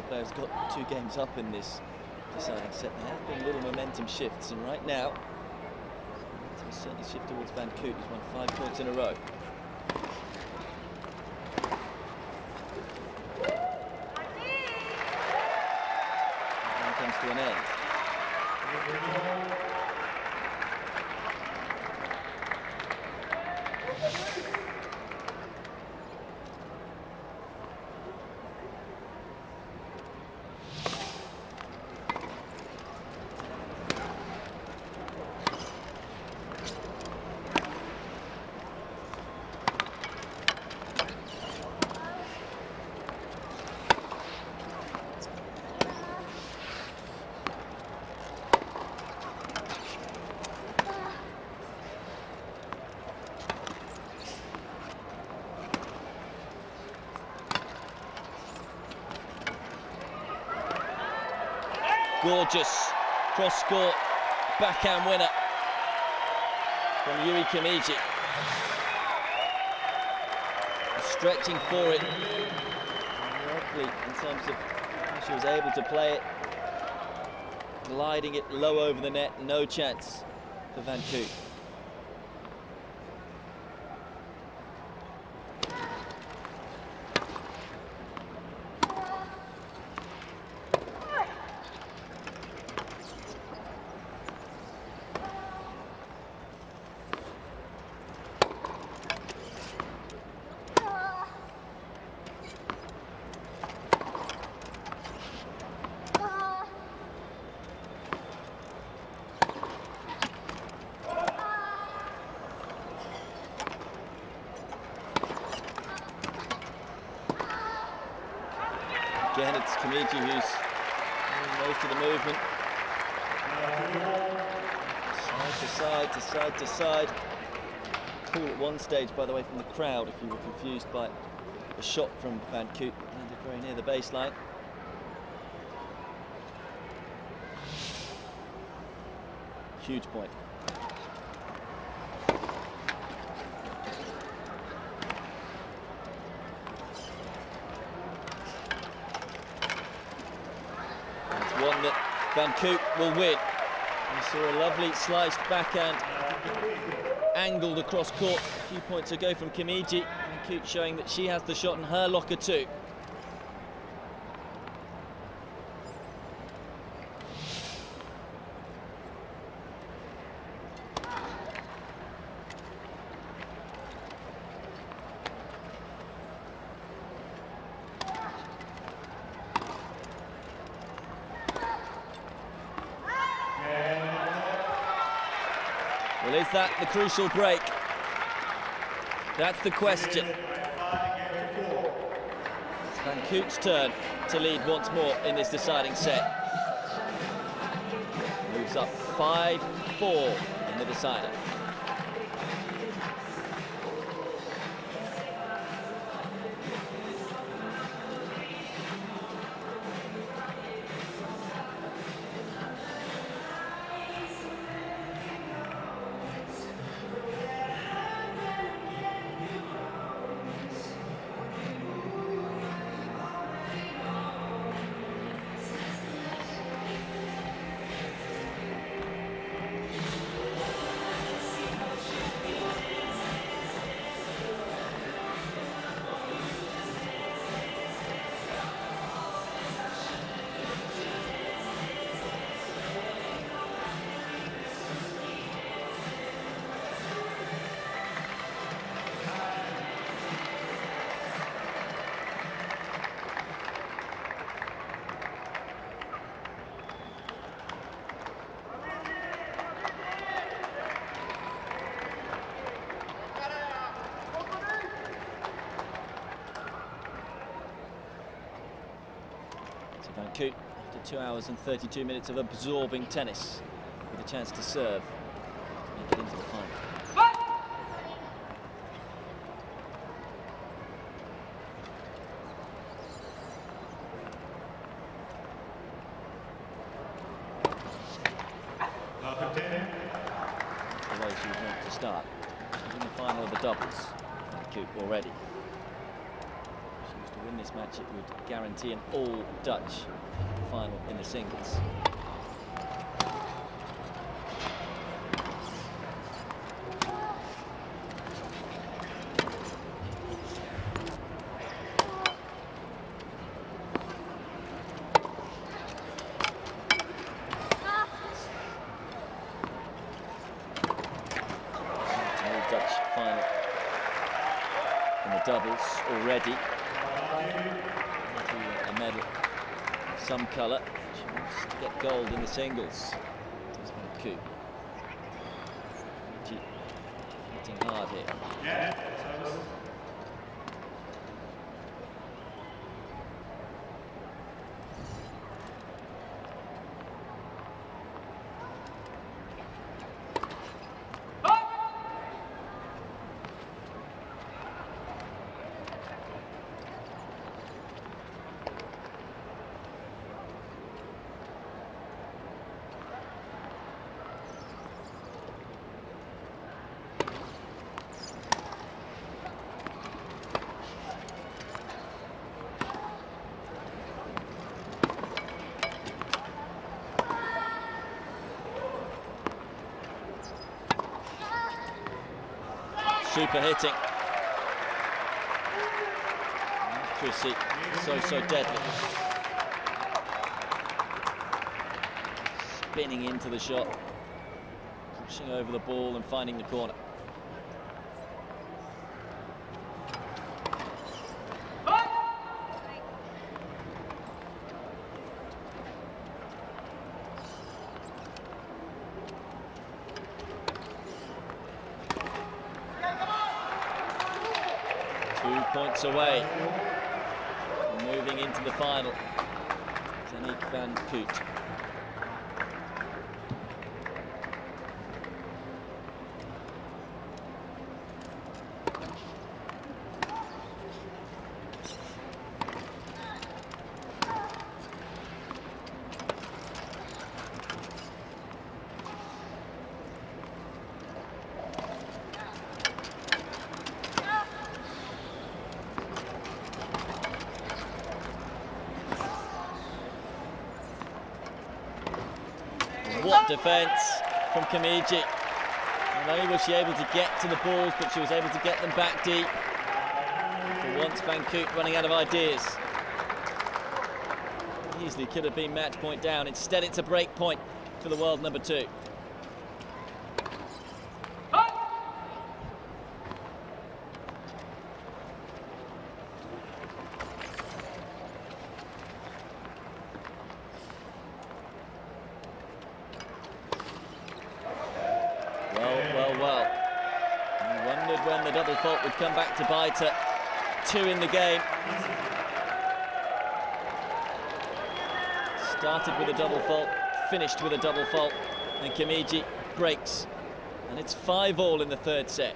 Players got 2 games up in this deciding set. There have been little momentum shifts, and right now it's certainly shift towards Van Koot, who's won 5 points in a row. That comes to an end. Gorgeous cross-court backhand winner from Yuri Kamiji. Stretching for it. Lovely in terms of how she was able to play it. Gliding it low over the net, no chance for Van Koot. Again, it's Kamiji who's doing most of the movement. Side to side, to side to side. Cool at one stage, by the way, from the crowd, if you were confused by a shot from Van Koot. Landed very near the baseline. Huge point. One that Van Koot will win. We saw a lovely sliced backhand angled across court a few points ago from Kamiji. Van Koot showing that she has the shot in her locker too. Well, is that the crucial break? That's the question. It's Van Koot's turn to lead once more in this deciding set. Moves up 5-4 in the decider. Van Koot, after 2 hours and 32 minutes of absorbing tennis, with a chance to serve to make it into the final. The way she would want to start. She's in the final of the doubles. Van Koot already. To win this match, it would guarantee an all-Dutch final in the singles. It's an all-Dutch final in the doubles already. A medal of some colour. She wants to get gold in the singles. Does Van Koot. She hitting hard here. Yeah. super hitting. Accuracy, so deadly. Spinning into the shot, pushing over the ball and finding the corner. Points away, moving into the final. Aniek Van Koot. What defence from Kamiji. Not only was she able to get to the balls, but she was able to get them back deep. For once, Van Koot running out of ideas. Easily could have been match point down. Instead, it's a break point for the world number 2. the double fault would come back to bite her. 2 in the game. Started with a double fault, finished with a double fault, and Kamiji breaks. And it's 5-all in the third set.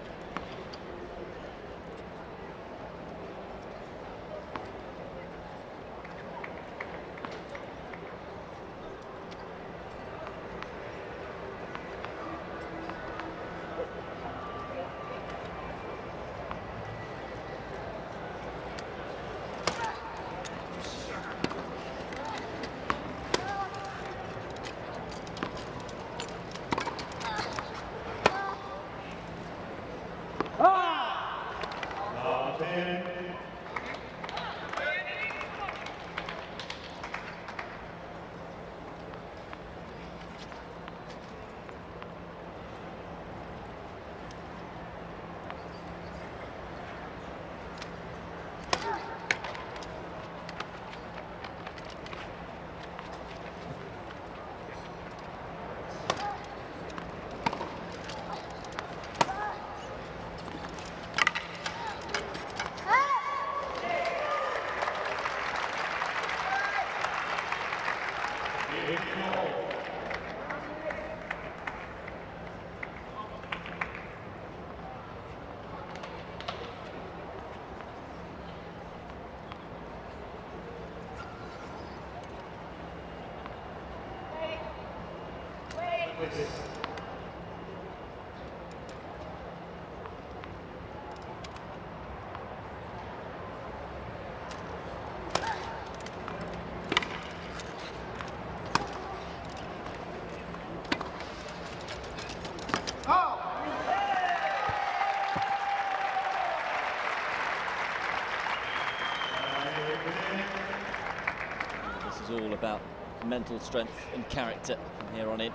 This is all about mental strength and character from here on in.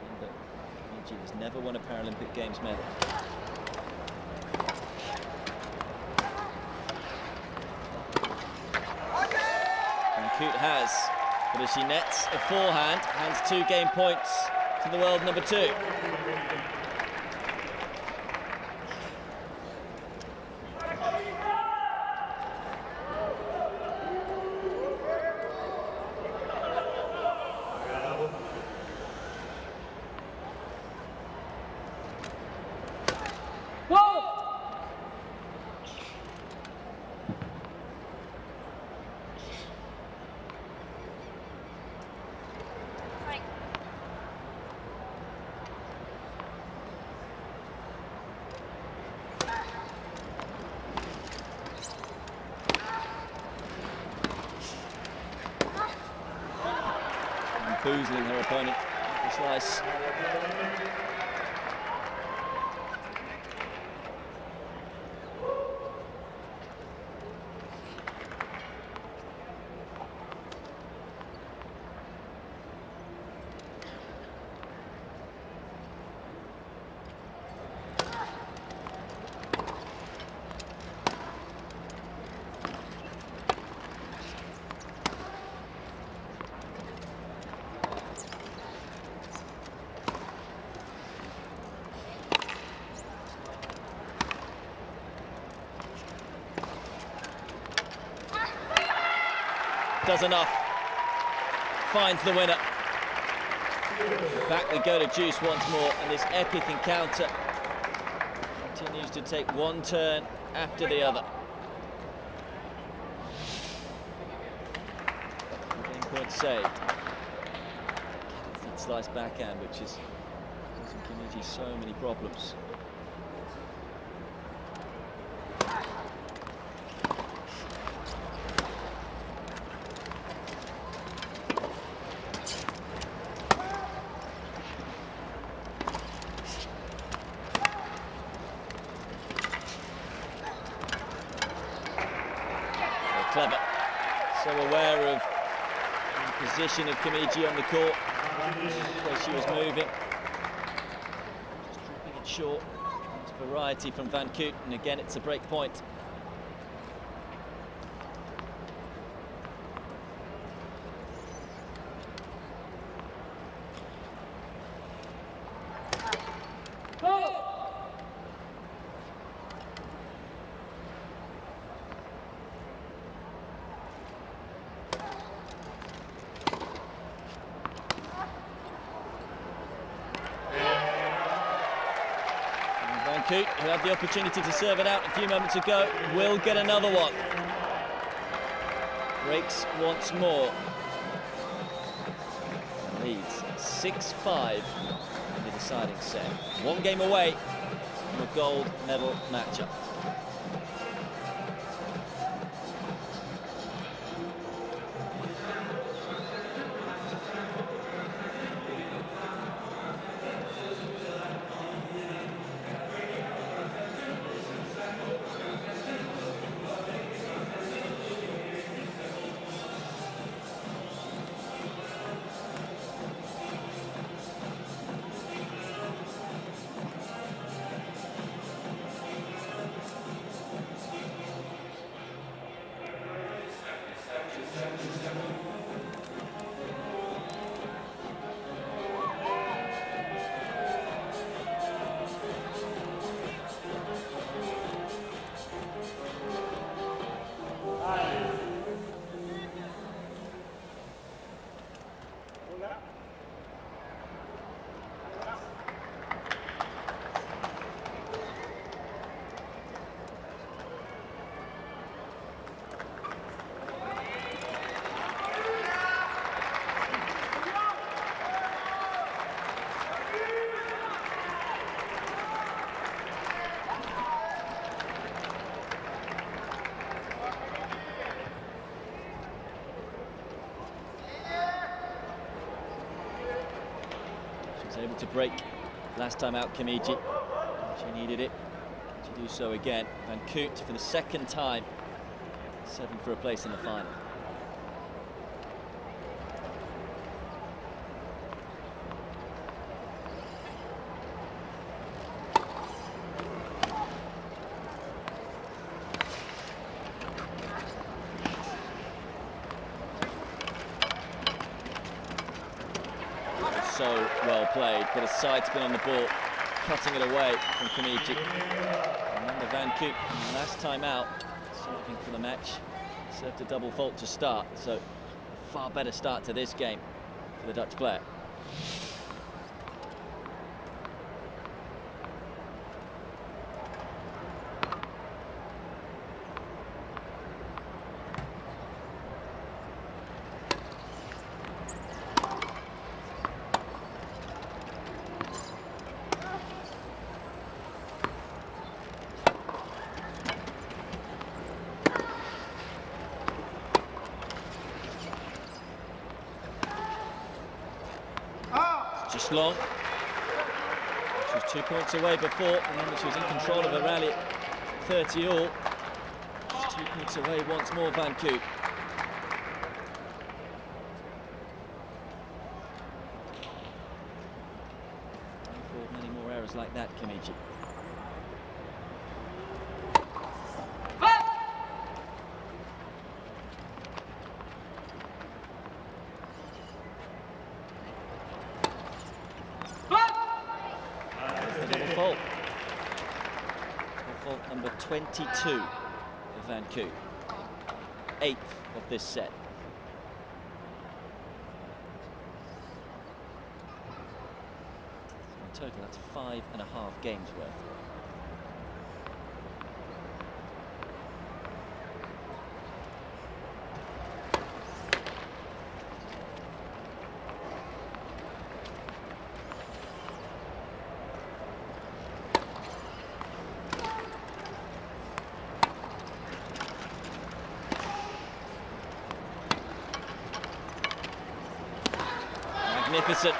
Remember, Kamiji has never won a Paralympic Games medal. And Koot has, but as she nets a forehand, hands 2 game points to the world number 2. Boozling her opponent. The slice. Does enough, finds the winner. Back we go to juice once more, and this epic encounter continues to take one turn after the other. Game point saved. That slice backhand, which is causing Kamiji so many problems. Clever, so aware of the position of Kamiji on the court, where she was moving. Just dropping it short. There's variety from Van Koot, and again it's a break point. Oh! Koot, who had the opportunity to serve it out a few moments ago, will get another one. Breaks once more. Leads 6-5 in the deciding set. One game away from a gold medal matchup. Able to break last time out, Kamiji. She needed it to do so again. Van Koot for the second time, 7 for a place in the final. So well played, but a side spin on the ball, cutting it away from Kamiji. Remember Van Koot, last time out, serving for the match, served a double fault to start, so far better start to this game for the Dutch player. Just long. She was 2 points away before. Remember, she was in control of the rally at 30 all. She's 2 points away once more, Van Koot. Many more errors like that, Kamiji. Number 22 for Van Koot, 8th of this set. So in total, that's 5.5 games worth. Magnificent.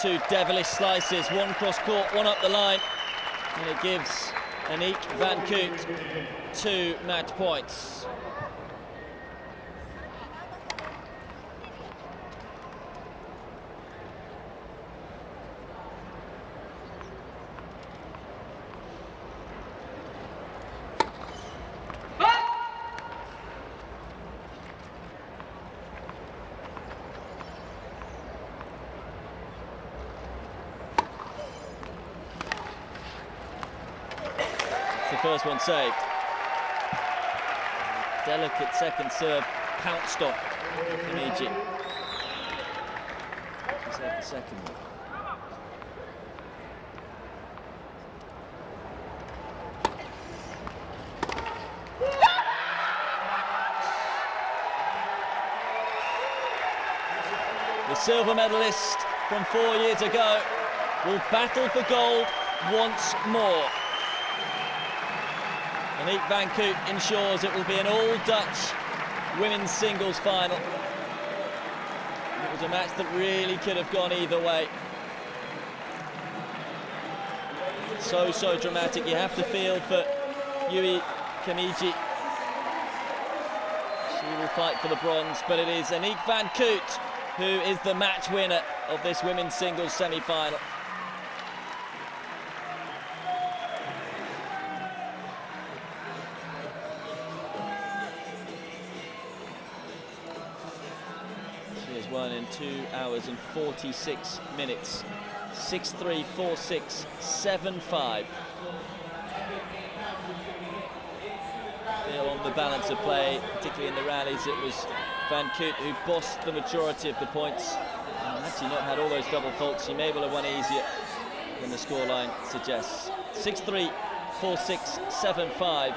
2 devilish slices, one cross court, one up the line, and it gives Aniek Van Koot 2 match points. The first one saved. Delicate second serve, pounced on Kamiji. She saved the second one. silver medalist from 4 years ago, will battle for gold once more. Aniek van Koot ensures it will be an all-Dutch women's singles final. It was a match that really could have gone either way. So dramatic. You have to feel for Kamiji. She will fight for the bronze, but it is Aniek van Koot who is the match winner of this women's singles semi-final. She has won in 2 hours and 46 minutes. 6-3, 4-6, 7-5. Still on the balance of play, particularly in the rallies, it was Van Koot who bossed the majority of the points. And had she not had all those double faults, she may well have won easier than the scoreline suggests. 6-3, 4-6, 7-5.